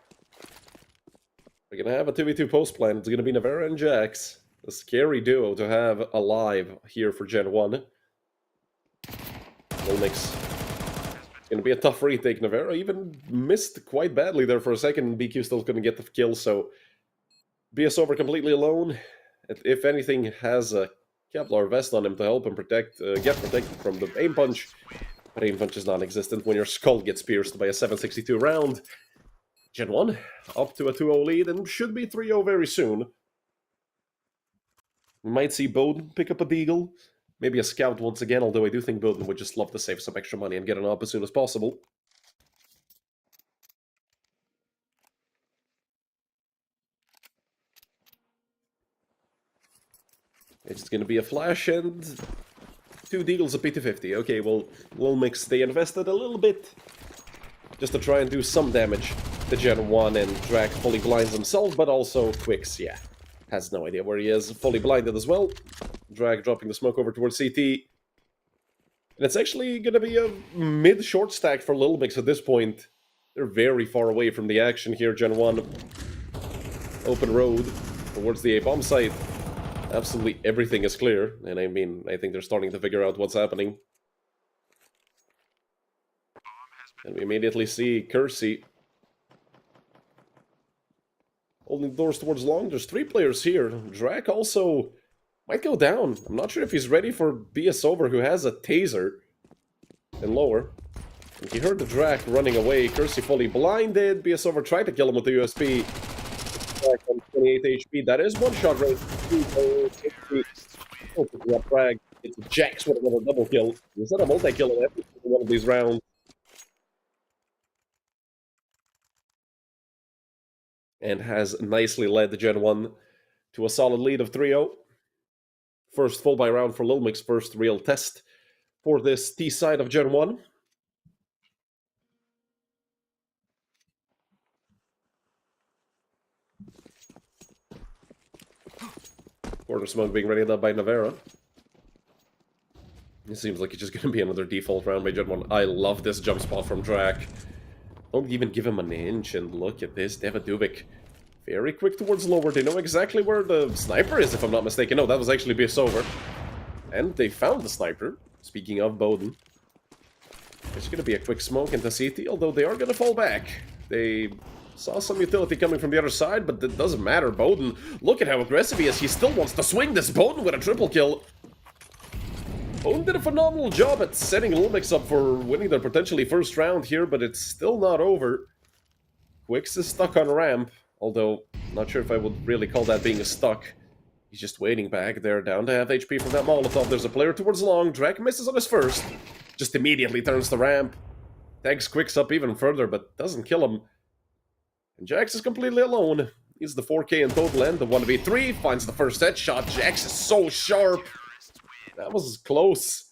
We're going to have a 2v2 post plan. It's going to be Nevera and Jax. A scary duo to have alive here for GenOne. LilMix. It's going to be a tough retake. Nevera even missed quite badly there for a second. BQ still couldn't get the kill, so... BO3 completely alone. If anything, has a Kevlar vest on him to help him get protected from the aim punch. But aim punch is non-existent when your skull gets pierced by a 762 round. GenOne up to a 2-0 lead and should be 3-0 very soon. We might see Bowden pick up a deagle. Maybe a scout once again, although I do think Bowden would just love to save some extra money and get an up as soon as possible. It's going to be a flash and 2 deagles of P250. Okay, well, LilMix, they invested a little bit just to try and do some damage to GenOne, and Drak fully blinds himself, but also Quicks, yeah, has no idea where he is. Fully blinded as well. Drak dropping the smoke over towards CT. And it's actually going to be a mid-short stack for LilMix at this point. They're very far away from the action here. GenOne, open road towards the A-bomb site. Absolutely everything is clear, and I mean, I think they're starting to figure out what's happening. And we immediately see Kersey holding the doors towards long. There's 3 players here. Drak also might go down. I'm not sure if he's ready for BO3, who has a taser and lower. And he heard the Drak running away. Kersey fully blinded. BO3 tried to kill him with the USP. On 28 HP. That is one shot rate. Oh, frag. It's Jax with another double kill. He's had a multi-kill in every single one of these rounds. And has nicely led the GenOne to a solid lead of 3-0. First full buy round for LilMix, first real test for this T side of GenOne. Corner smoke being readied up by Navera. It seems like it's just going to be another default round by GenOne. I love this jump spot from Drak. Don't even give him an inch, and look at this, Devaduvic. Very quick towards lower. They know exactly where the sniper is, if I'm not mistaken. No, that was actually BS over. And they found the sniper. Speaking of Bowden. It's going to be a quick smoke into CT, although they are going to fall back. They saw some utility coming from the other side, but it doesn't matter. Bowden, look at how aggressive he is. He still wants to swing this. Bowden with a triple kill. Bowden did a phenomenal job at setting LilMix up for winning their potentially first round here, but it's still not over. Quicks is stuck on ramp, although not sure if I would really call that being a stuck. He's just waiting back there, down to half HP from that Molotov. There's a player towards long. Drak misses on his first. Just immediately turns the ramp. Tags Quicks up even further, but doesn't kill him. And Jax is completely alone. He's the 4K in total and the 1v3. Finds the first headshot. Jax is so sharp. That was close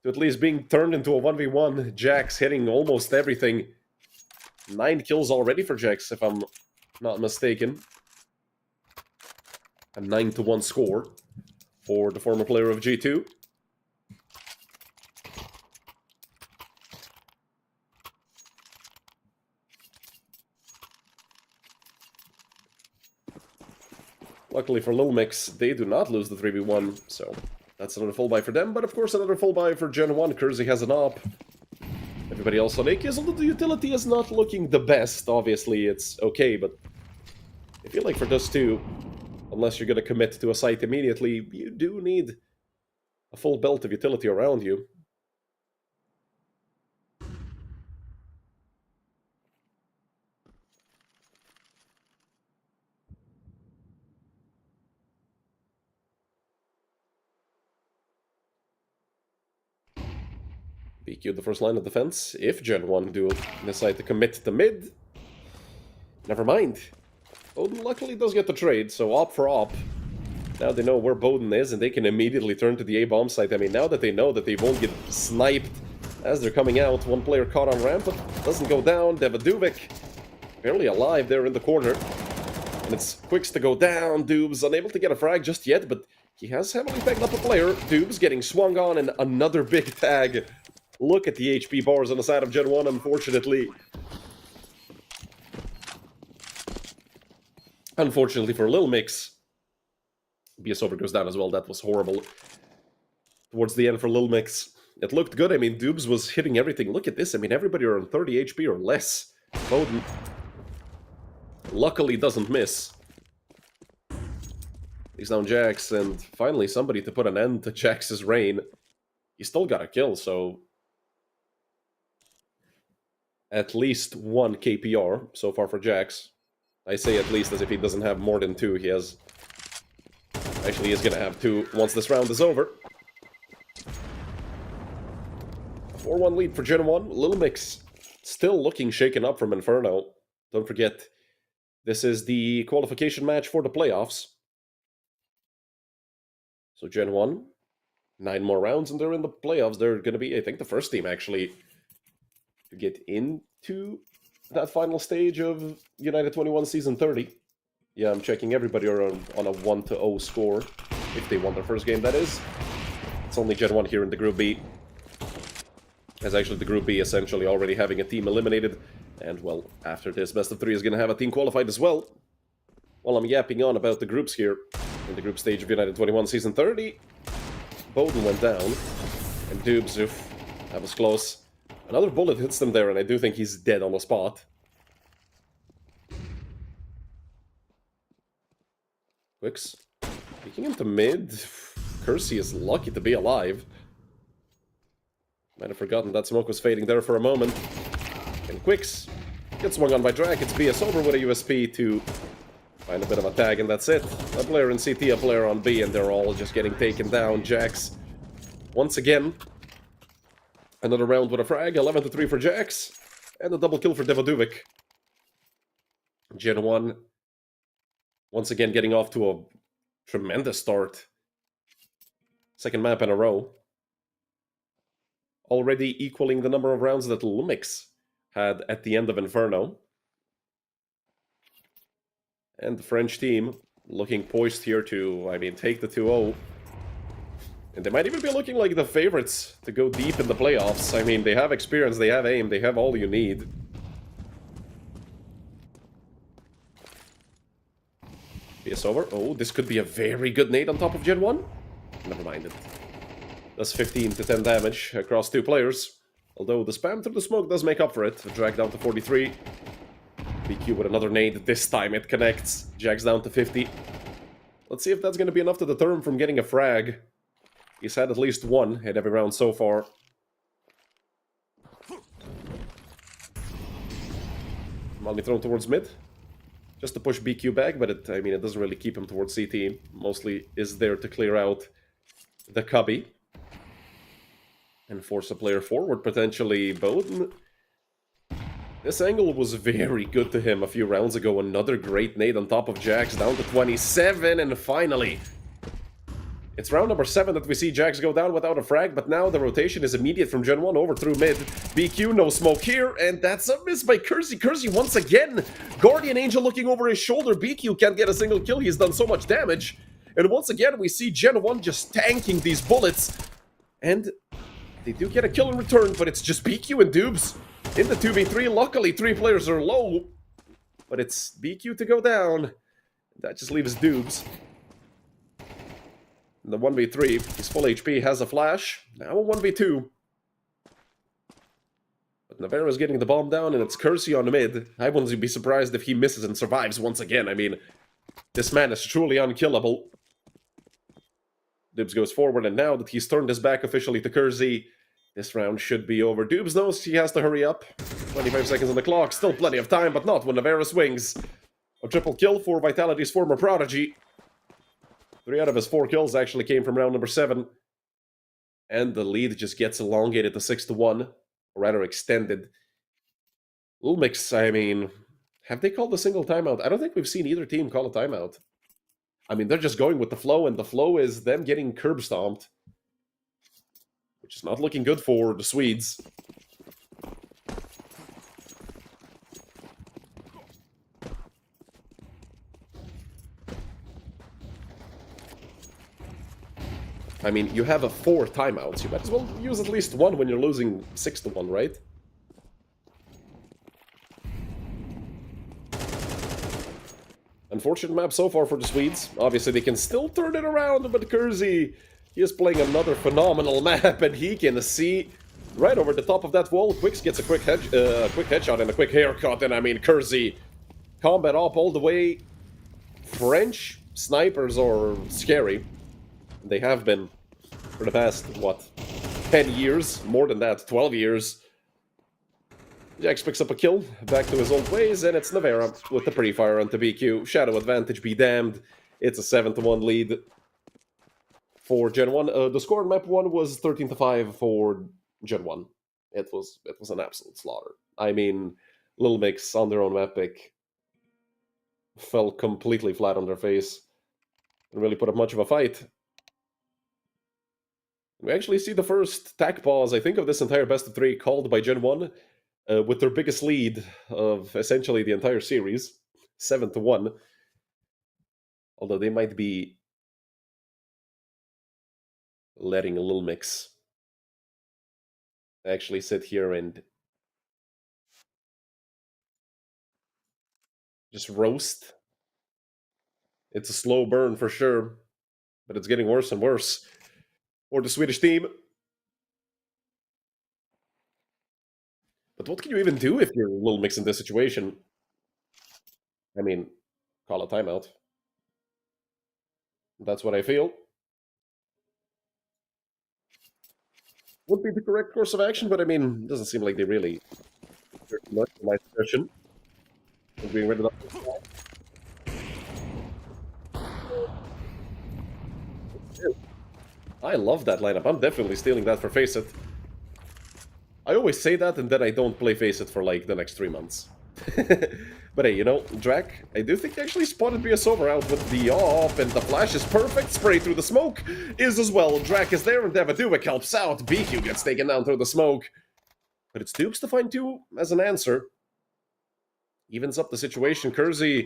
to at least being turned into a 1v1. Jax hitting almost everything. 9 kills already for Jax, if I'm not mistaken. A 9-1 score for the former player of G2. Luckily for LilMix, they do not lose the 3v1, so that's another full buy for them, but of course another full buy for GenOne. Kersey has an op. Everybody else on AK, although the utility is not looking the best, obviously it's okay, but I feel like for this too, unless you're going to commit to a site immediately, you do need a full belt of utility around you. BQ the first line of defense. If GenOne do decide to commit to mid, never mind. Bowden luckily does get the trade, so op for op. Now they know where Bowden is, and they can immediately turn to the A-bomb site. I mean, now that they know that they won't get sniped as they're coming out, one player caught on ramp, but doesn't go down. Devaduvic, barely alive there in the corner. And it's Quicks to go down. Doobs unable to get a frag just yet, but he has heavily tagged up a player. Doobs getting swung on, and another big tag. Look at the HP bars on the side of GenOne, unfortunately. Unfortunately for LilMix, BS over goes down as well. That was horrible. Towards the end for LilMix, it looked good. I mean, Doobs was hitting everything. Look at this. I mean, everybody are on 30 HP or less. Bowden luckily doesn't miss. He's down Jax, and finally somebody to put an end to Jax's reign. He still got a kill, so at least 1 KPR so far for Jax. I say at least as if he doesn't have more than 2. He has... Actually, he's gonna have 2 once this round is over. A 4-1 lead for GenOne. LilMix still looking shaken up from Inferno. Don't forget, this is the qualification match for the playoffs. So GenOne, 9 more rounds and they're in the playoffs. They're gonna be, I think, the first team actually to get into that final stage of United21 Season 30. Yeah, I'm checking everybody are on a 1-0 score, if they won their first game, that is. It's only GenOne here in the Group B. As actually the Group B essentially already having a team eliminated. And, well, after this, best of 3 is going to have a team qualified as well. While I'm yapping on about the groups here, in the group stage of United21 Season 30, Bowden went down. And Doobs, oof, that was close. Another bullet hits them there, and I do think he's dead on the spot. Quicks peeking into mid. Kersey is lucky to be alive. Might have forgotten that smoke was fading there for a moment. And Quicks gets swung on by Drak. It's BS over with a USP to find a bit of a tag, and that's it. A player in CT, a player on B, and they're all just getting taken down. Jax Once again, another round with a frag, 11-3 for Jax, and a double kill for Devoduvic. GenOne, once again getting off to a tremendous start. Second map in a row. Already equaling the number of rounds that LilMix had at the end of Inferno. And the French team looking poised here to, take the 2-0. And they might even be looking like the favorites to go deep in the playoffs. I mean, they have experience, they have aim, they have all you need. PS over. Oh, this could be a very good nade on top of GenOne. Never mind it. Does 15 to 10 damage across two players. Although the spam through the smoke does make up for it. Drag down to 43. BQ with another nade. This time it connects. Jags down to 50. Let's see if that's going to be enough to deter him from getting a frag. He's had at least one in every round so far. Molly thrown towards mid. Just to push BQ back, but it doesn't really keep him towards CT. Mostly is there to clear out the cubby. And force a player forward, potentially Bowden. This angle was very good to him a few rounds ago. Another great nade on top of Jax, down to 27, and finally... It's round number 7 that we see Jax go down without a frag, but now the rotation is immediate from GenOne over through mid. BQ, no smoke here, and that's a miss by Kersey. Kersey once again. Guardian Angel looking over his shoulder. BQ can't get a single kill. He's done so much damage. And once again, we see GenOne just tanking these bullets. And they do get a kill in return, but it's just BQ and Dubes in the 2v3. Luckily, 3 players are low, but it's BQ to go down. That just leaves Dubes. The 1v3, he's full HP, has a flash. Now a 1v2. But Navarro's getting the bomb down, and it's Kersey on the mid. I wouldn't be surprised if he misses and survives once again. I mean, this man is truly unkillable. Dubes goes forward, and now that he's turned his back officially to Kersey, this round should be over. Dubes knows he has to hurry up. 25 seconds on the clock, still plenty of time, but not when Navarro swings. A triple kill for Vitality's former prodigy. 3 out of his 4 kills actually came from round number 7. And the lead just gets elongated to 6-1. Or rather extended. LilMix, have they called a single timeout? I don't think we've seen either team call a timeout. They're just going with the flow, and the flow is them getting curb stomped. Which is not looking good for the Swedes. You have 4 timeouts. You might as well use at least one when you're losing 6-1, right? Unfortunate map so far for the Swedes. Obviously, they can still turn it around, but Kersey, he is playing another phenomenal map, and he can see right over the top of that wall. Quicks gets a quick headshot and a quick haircut, and Kersey, combat up all the way. French snipers are scary. They have been for the past, 10 years? More than that, 12 years. Jax picks up a kill, back to his old ways, and it's Navarro with the pre-fire onto BQ. Shadow advantage be damned. It's a 7-1 lead for GenOne. The score in map 1 was 13-5 for GenOne. It was an absolute slaughter. LilMix on their own map pick fell completely flat on their face. Didn't really put up much of a fight. We actually see the first tack pause, I think, of this entire best of 3 called by GenOne, with their biggest lead of essentially the entire series, 7-1. Although they might be letting a LilMix actually sit here and just roast. It's a slow burn for sure, but it's getting worse and worse for the Swedish team. But what can you even do if you're LilMix in this situation? Call a timeout. That's what I feel. Would be the correct course of action, but it doesn't seem like they really much in my discussion. Being rid of that. I love that lineup. I'm definitely stealing that for Face It. I always say that, and then I don't play Face It for, like, the next 3 months. But hey, you know, Drac, I do think he actually spotted BS out with the AWP, and the flash is perfect. Spray through the smoke is as well. Drac is there, and Devaduik helps out. BQ gets taken down through the smoke. But it's Dupes to find 2 as an answer. Evens up the situation. Kersey,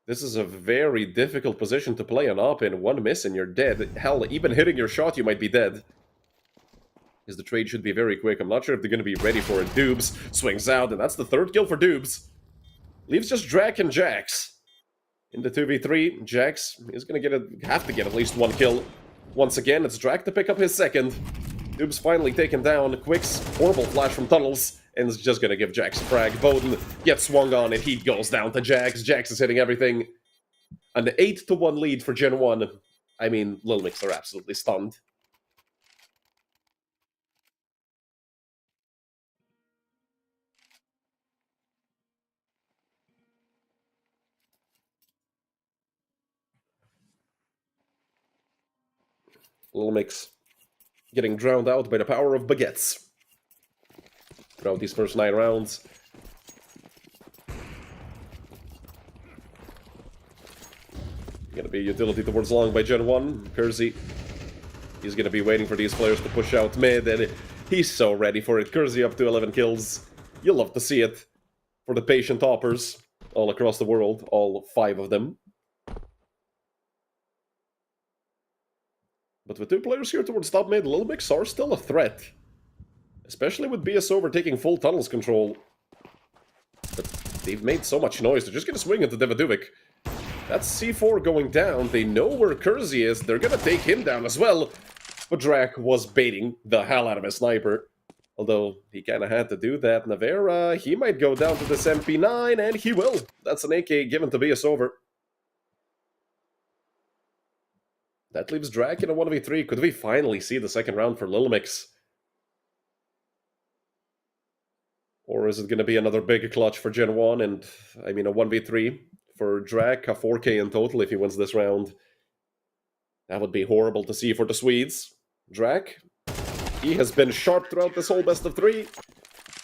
this is a very difficult position to play an AWP in. 1 miss and you're dead. Hell, even hitting your shot, you might be dead. Because the trade should be very quick. I'm not sure if they're going to be ready for it. Dubes swings out, and that's the 3rd kill for Dubes. Leaves just Drac and Jax. In the 2v3, Jax is going to have to get at least 1 kill. Once again, it's Drac to pick up his 2nd. Dubes finally taken down. Quicks, horrible flash from tunnels, and is just going to give Jax a frag. Bowden gets swung on, and he goes down to Jax. Jax is hitting everything. An 8-1 lead for GenOne. I mean, LilMix are absolutely stunned. LilMix getting drowned out by the power of baguettes throughout these first 9 rounds. Gonna be utility towards long by GenOne. Kersey, he's gonna be waiting for these players to push out mid, and he's so ready for it. Kersey up to 11 kills. You'll love to see it for the patient toppers all across the world, all 5 of them. But with 2 players here towards top mid, LilMix are still a threat. Especially with BS overtaking full tunnels control. But they've made so much noise, they're just gonna swing into Devaduik. That's C4 going down. They know where Kersey is. They're gonna take him down as well. But Drac was baiting the hell out of his sniper. Although, he kinda had to do that. Navera, he might go down to this MP9, and he will. That's an AK given to BS over. That leaves Drac in a 1v3. Could we finally see the 2nd round for LilMix? Or is it going to be another big clutch for GenOne and, I mean, a 1v3 for Drac, a 4k in total if he wins this round? That would be horrible to see for the Swedes. Drac, he has been sharp throughout this whole best of 3,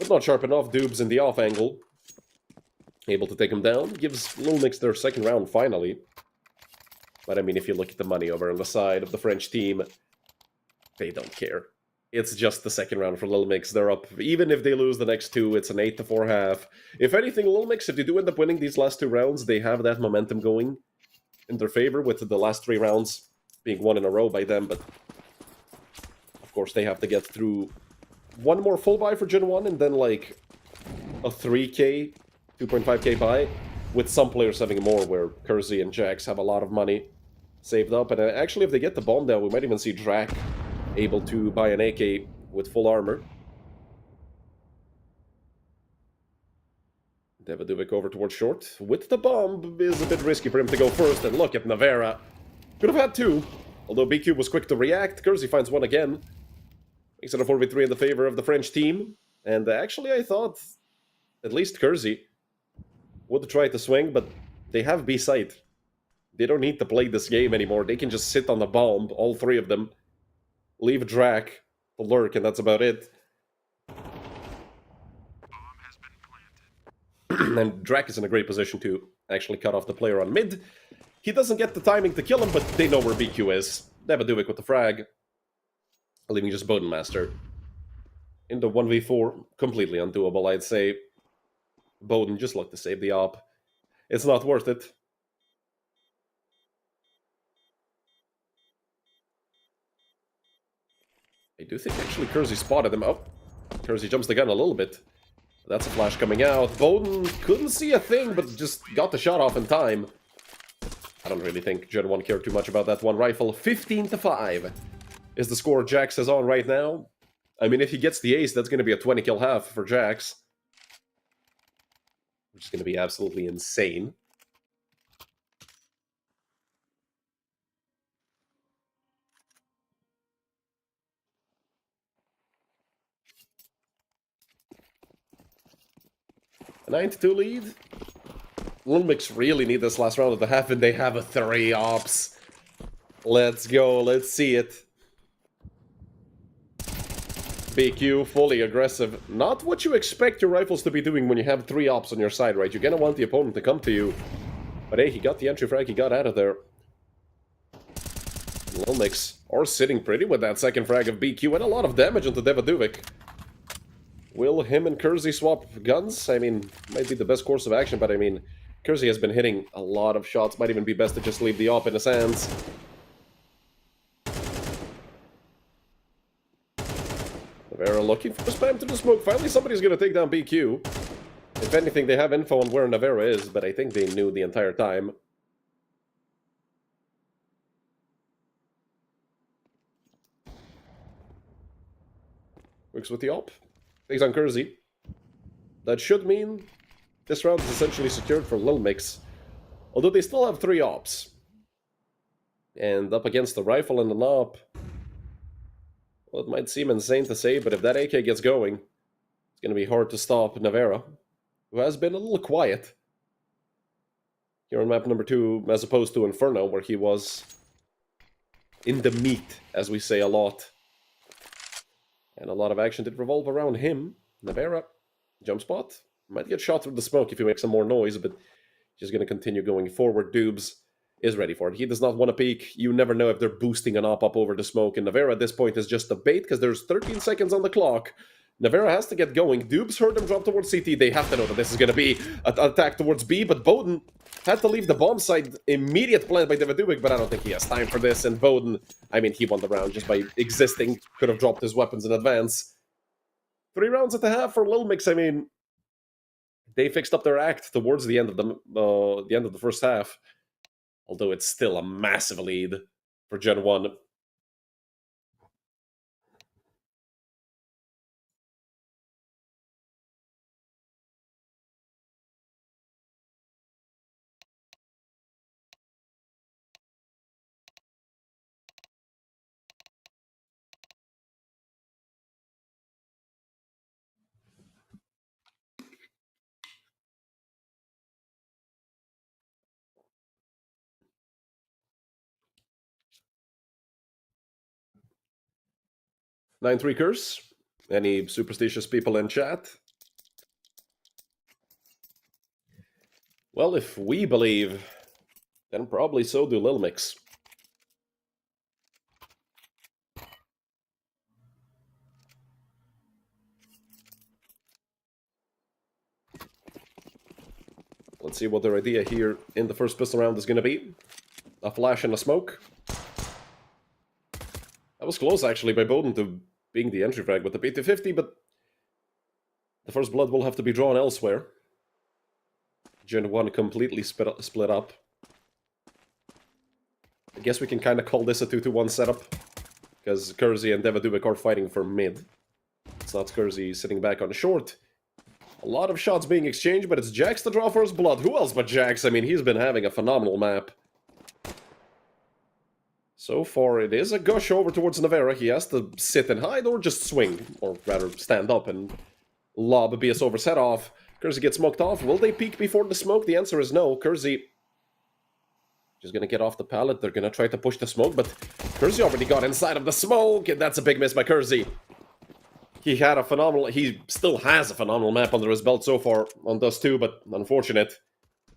but not sharp enough. Dubes in the off angle. Able to take him down. Gives LilMix their 2nd round finally. But I mean, if you look at the money over on the side of the French team, they don't care. It's just the 2nd round for LilMix. They're up. Even if they lose the next 2, it's an 8-4 half. If anything, LilMix, if they do end up winning these last 2 rounds, they have that momentum going in their favor, with the last 3 rounds being won in a row by them. But of course, they have to get through 1 more full buy for GenOne, and then like a 3k, 2.5k buy, with some players having more, where Kersey and Jax have a lot of money saved up. And actually, if they get the bomb down, we might even see Drac able to buy an AK with full armor. Devaduik over towards short. With the bomb is a bit risky for him to go first. And look at Navera. Could have had 2. Although BQ was quick to react. Kersey finds 1 again. Makes it a 4v3 in the favor of the French team. And actually, I thought at least Kersey would try to swing, but they have B site. They don't need to play this game anymore. They can just sit on the bomb, all 3 of them. Leave Drac to lurk, and that's about it. And Drac is in a great position to actually cut off the player on mid. He doesn't get the timing to kill him, but they know where BQ is. Devaduik with the frag. Leaving just Bowden Master. Into 1v4, completely undoable, I'd say. Bowden just looked to save the op. It's not worth it. I do think actually Kersey spotted him. Oh, Kersey jumps the gun a little bit. That's a flash coming out. Bowden couldn't see a thing, but just got the shot off in time. I don't really think GenOne cared too much about that one rifle. 15-5 is the score Jax is on right now. I mean, if he gets the ace, that's going to be a 20 kill half for Jax. Which is going to be absolutely insane. A 9-2 lead. LilMix really need this last round of the half, and they have a 3 ops. Let's go, let's see it. BQ, fully aggressive. Not what you expect your rifles to be doing when you have 3 ops on your side, right? You're gonna want the opponent to come to you. But hey, he got the entry frag, he got out of there. LilMix are sitting pretty with that second frag of BQ and a lot of damage onto Devaduvic. Will him and Kersey swap guns? I mean, might be the best course of action, but I mean, Kersey has been hitting a lot of shots. Might even be best to just leave the op in his hands. Navarra looking for the spam to the smoke. Finally, somebody's going to take down BQ. If anything, they have info on where Navarra is, but I think they knew the entire time. Works with the op. Takes on Kersey. That should mean this round is essentially secured for LilMix. Although they still have 3 ops. And up against the rifle and the op. Well, it might seem insane to say, but if that AK gets going, it's going to be hard to stop Navarra, who has been a little quiet here on map number 2, as opposed to Inferno, where he was in the meat, as we say a lot. And a lot of action did revolve around him. Navarra, jump spot. Might get shot through the smoke if he makes some more noise, but just going to continue going forward. Dubes is ready for it. He does not want to peek. You never know if they're boosting an op up over the smoke. And Navarra at this point is just a bait because there's 13 seconds on the clock. Navarra has to get going. Dubes heard him drop towards CT. They have to know that this is going to be an attack towards B, but Bowden had to leave the bomb site. Immediate plant by Devaduvic, but I don't think he has time for this. And Bowden, I mean, he won the round just by existing. Could have dropped his weapons in advance. 3 rounds at the half for LilMix. I mean, they fixed up their act towards the end of the first half. Although it's still a massive lead for GenOne. Nine Tweakers. Any superstitious people in chat? Well, if we believe, then probably so do LilMix. Let's see what their idea here in the first pistol round is going to be. A flash and a smoke. That was close, actually, by Bowden to being the entry frag with the P250, but the first blood will have to be drawn elsewhere. GenOne completely split up. I guess we can kind of call this a 2-2-1 setup, because Kersey and Devaduvic are fighting for mid. It's not Kersey sitting back on short. A lot of shots being exchanged, but it's Jax to draw first blood. Who else but Jax? I mean, he's been having a phenomenal map. So far, it is a gush over towards Navarra. He has to sit and hide or just swing, or rather stand up and lob a BS over set off. Kersey gets smoked off. Will they peek before the smoke? The answer is no. Kersey just gonna get off the pallet. They're gonna try to push the smoke, but Kersey already got inside of the smoke, and that's a big miss by Kersey. He still has a phenomenal map under his belt so far on Dust 2, but unfortunate.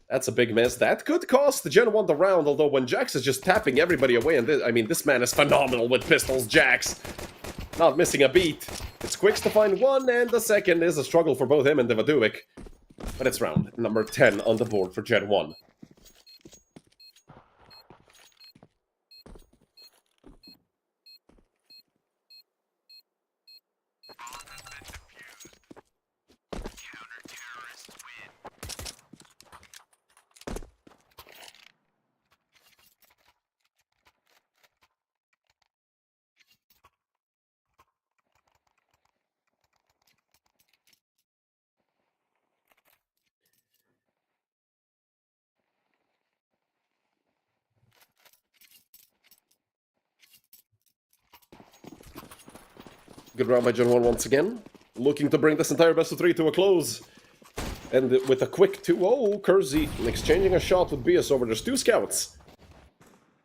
That's a big miss. That could cost the GenOne the round, although when Jax is just tapping everybody away, and this man is phenomenal with pistols, Jax. Not missing a beat. It's Quicks to find one, and the second is a struggle for both him and Devaduvic. But it's round number 10 on the board for GenOne. Good round by GenOne once again. Looking to bring this entire best of 3 to a close. And with a quick 2-0, Kersey exchanging a shot with BS over. There's 2 scouts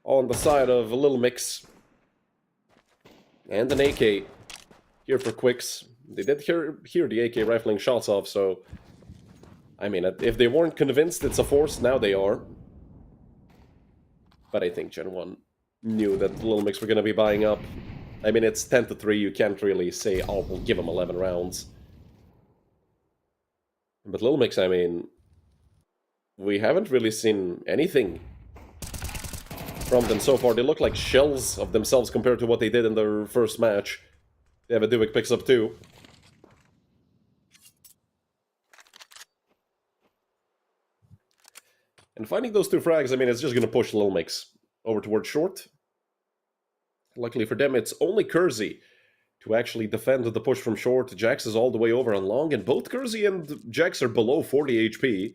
on the side of LilMix. And an AK. here for quicks. They did hear the AK rifling shots off, so... I mean, if they weren't convinced it's a force, now they are. But I think GenOne knew that LilMix were going to be buying up. I mean, it's 10-3, you can't really say, oh, we'll give them 11 rounds. But LilMix, I mean, we haven't really seen anything from them so far. They look like shells of themselves compared to what they did in their first match. Daviduvik picks up 2. And finding those 2 frags, I mean, it's just going to push LilMix over towards short. Luckily for them, it's only Kersey to actually defend the push from short. Jax is all the way over on long, and both Kersey and Jax are below 40 HP.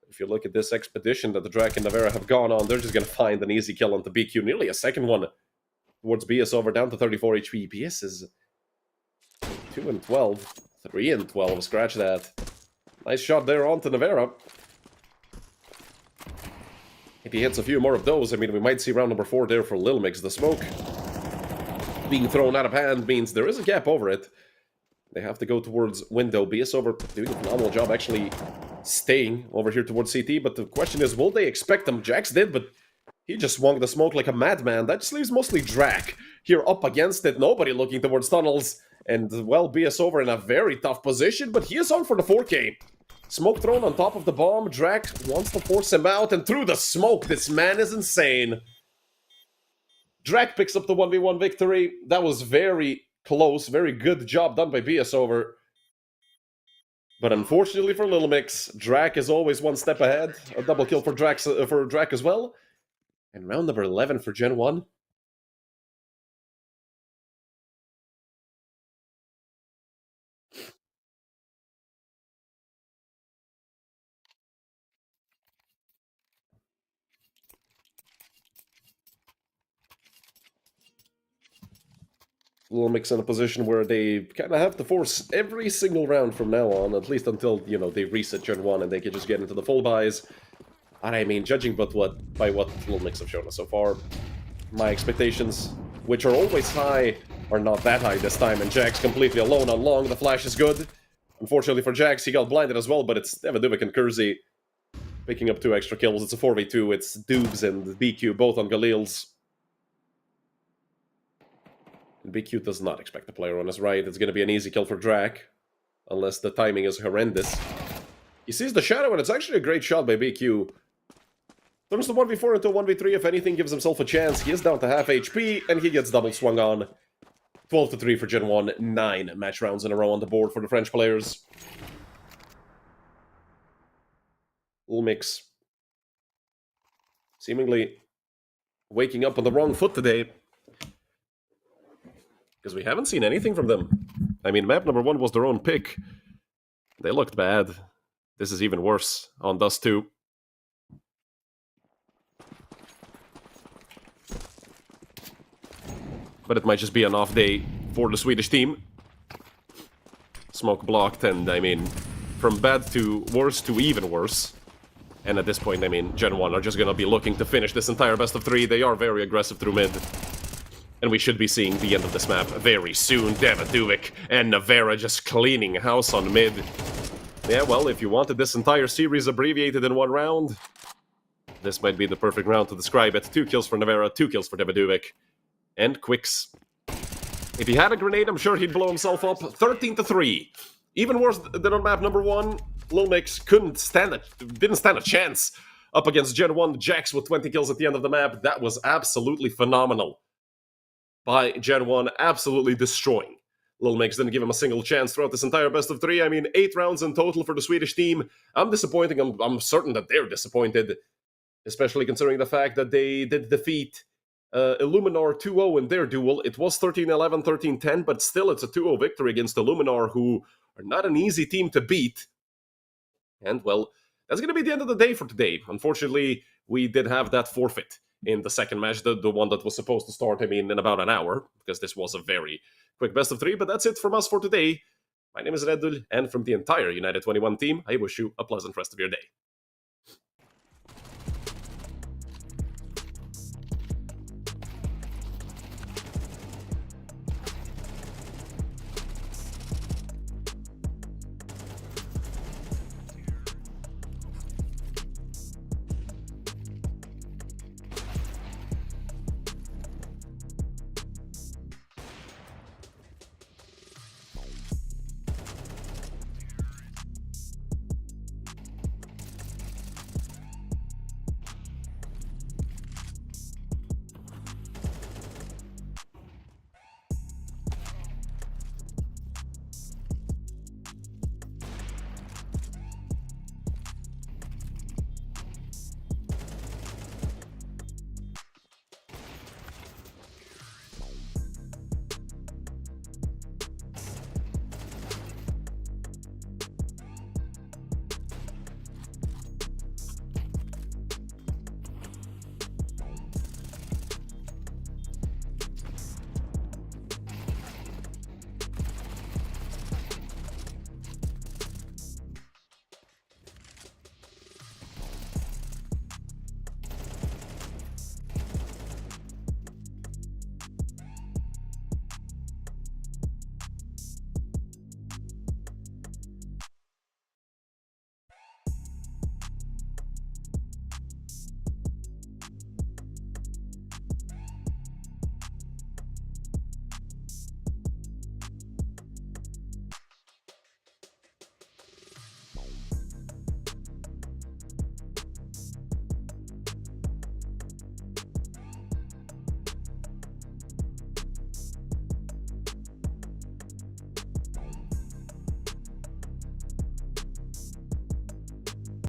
If you look at this expedition that the Drac and Navera have gone on, they're just going to find an easy kill onto BQ. Nearly a second one towards BS over, down to 34 HP. BS is 2 and 12. 3 and 12, scratch that. Nice shot there onto Navera. If he hits a few more of those, I mean, we might see round number 4 there for LilMix. The smoke being thrown out of hand means there is a gap over it. They have to go towards window. BS over doing a phenomenal job actually staying over here towards CT, but the question is, will they expect him? Jax did, but he just swung the smoke like a madman. That just leaves mostly Drac here up against it. Nobody looking towards tunnels. And, well, BS over in a very tough position, but he is on for the 4K. Smoke thrown on top of the bomb. Drac wants to force him out, and through the smoke, this man is insane. Drac picks up the 1v1 victory. That was very close. Very good job done by BS over. But unfortunately for LilMix, Drac is always one step ahead. A double kill for Drac as well. And round number 11 for GenOne. LilMix in a position where they kind of have to force every single round from now on, at least until, you know, they reset GenOne and they can just get into the full buys. And I mean, judging by what LilMix have shown us so far, my expectations, which are always high, are not that high this time, and Jax completely alone on long. The flash is good. Unfortunately for Jax, he got blinded as well, but it's Daviduvik and Kersey picking up 2 extra kills. It's a 4v2. It's Dubes and BQ, both on Galil's. BQ does not expect the player on his right. It's going to be an easy kill for Drac, unless the timing is horrendous. He sees the shadow, and it's actually a great shot by BQ. Turns the 1v4 into a 1v3, if anything, gives himself a chance. He is down to half HP, and he gets double swung on. 12-3 for GenOne, 9 match rounds in a row on the board for the French players. LilMix seemingly waking up on the wrong foot today, because we haven't seen anything from them. I mean, map number 1 was their own pick. They looked bad. This is even worse on Dust 2. But it might just be an off day for the Swedish team. Smoke blocked, and I mean, from bad to worse to even worse. And at this point, I mean, GenOne are just gonna be looking to finish this entire best of 3. They are very aggressive through mid. And we should be seeing the end of this map very soon. Daviduvik and Navera just cleaning house on mid. Yeah, well, if you wanted this entire series abbreviated in 1 round, this might be the perfect round to describe it. 2 kills for Navera, 2 kills for Daviduvik. And quicks. If he had a grenade, I'm sure he'd blow himself up. 13-3. Even worse than on map number 1. LilMix didn't stand a chance up against GenOne. Jax with 20 kills at the end of the map. That was absolutely phenomenal by GenOne, absolutely destroying LilMix. Didn't give him a single chance throughout this entire best of 3. I mean, 8 rounds in total for the Swedish team. I'm disappointed. I'm certain that they're disappointed, especially considering the fact that they did defeat Illuminar 2-0 in their duel. It was 13-11, 13-10, but still it's a 2-0 victory against Illuminar, who are not an easy team to beat. And, well, that's going to be the end of the day for today. Unfortunately, we did have that forfeit in the second match, the one that was supposed to start, I mean, in about an hour, because this was a very quick best of 3, but that's it from us for today. My name is Redul, and from the entire United21 team, I wish you a pleasant rest of your day.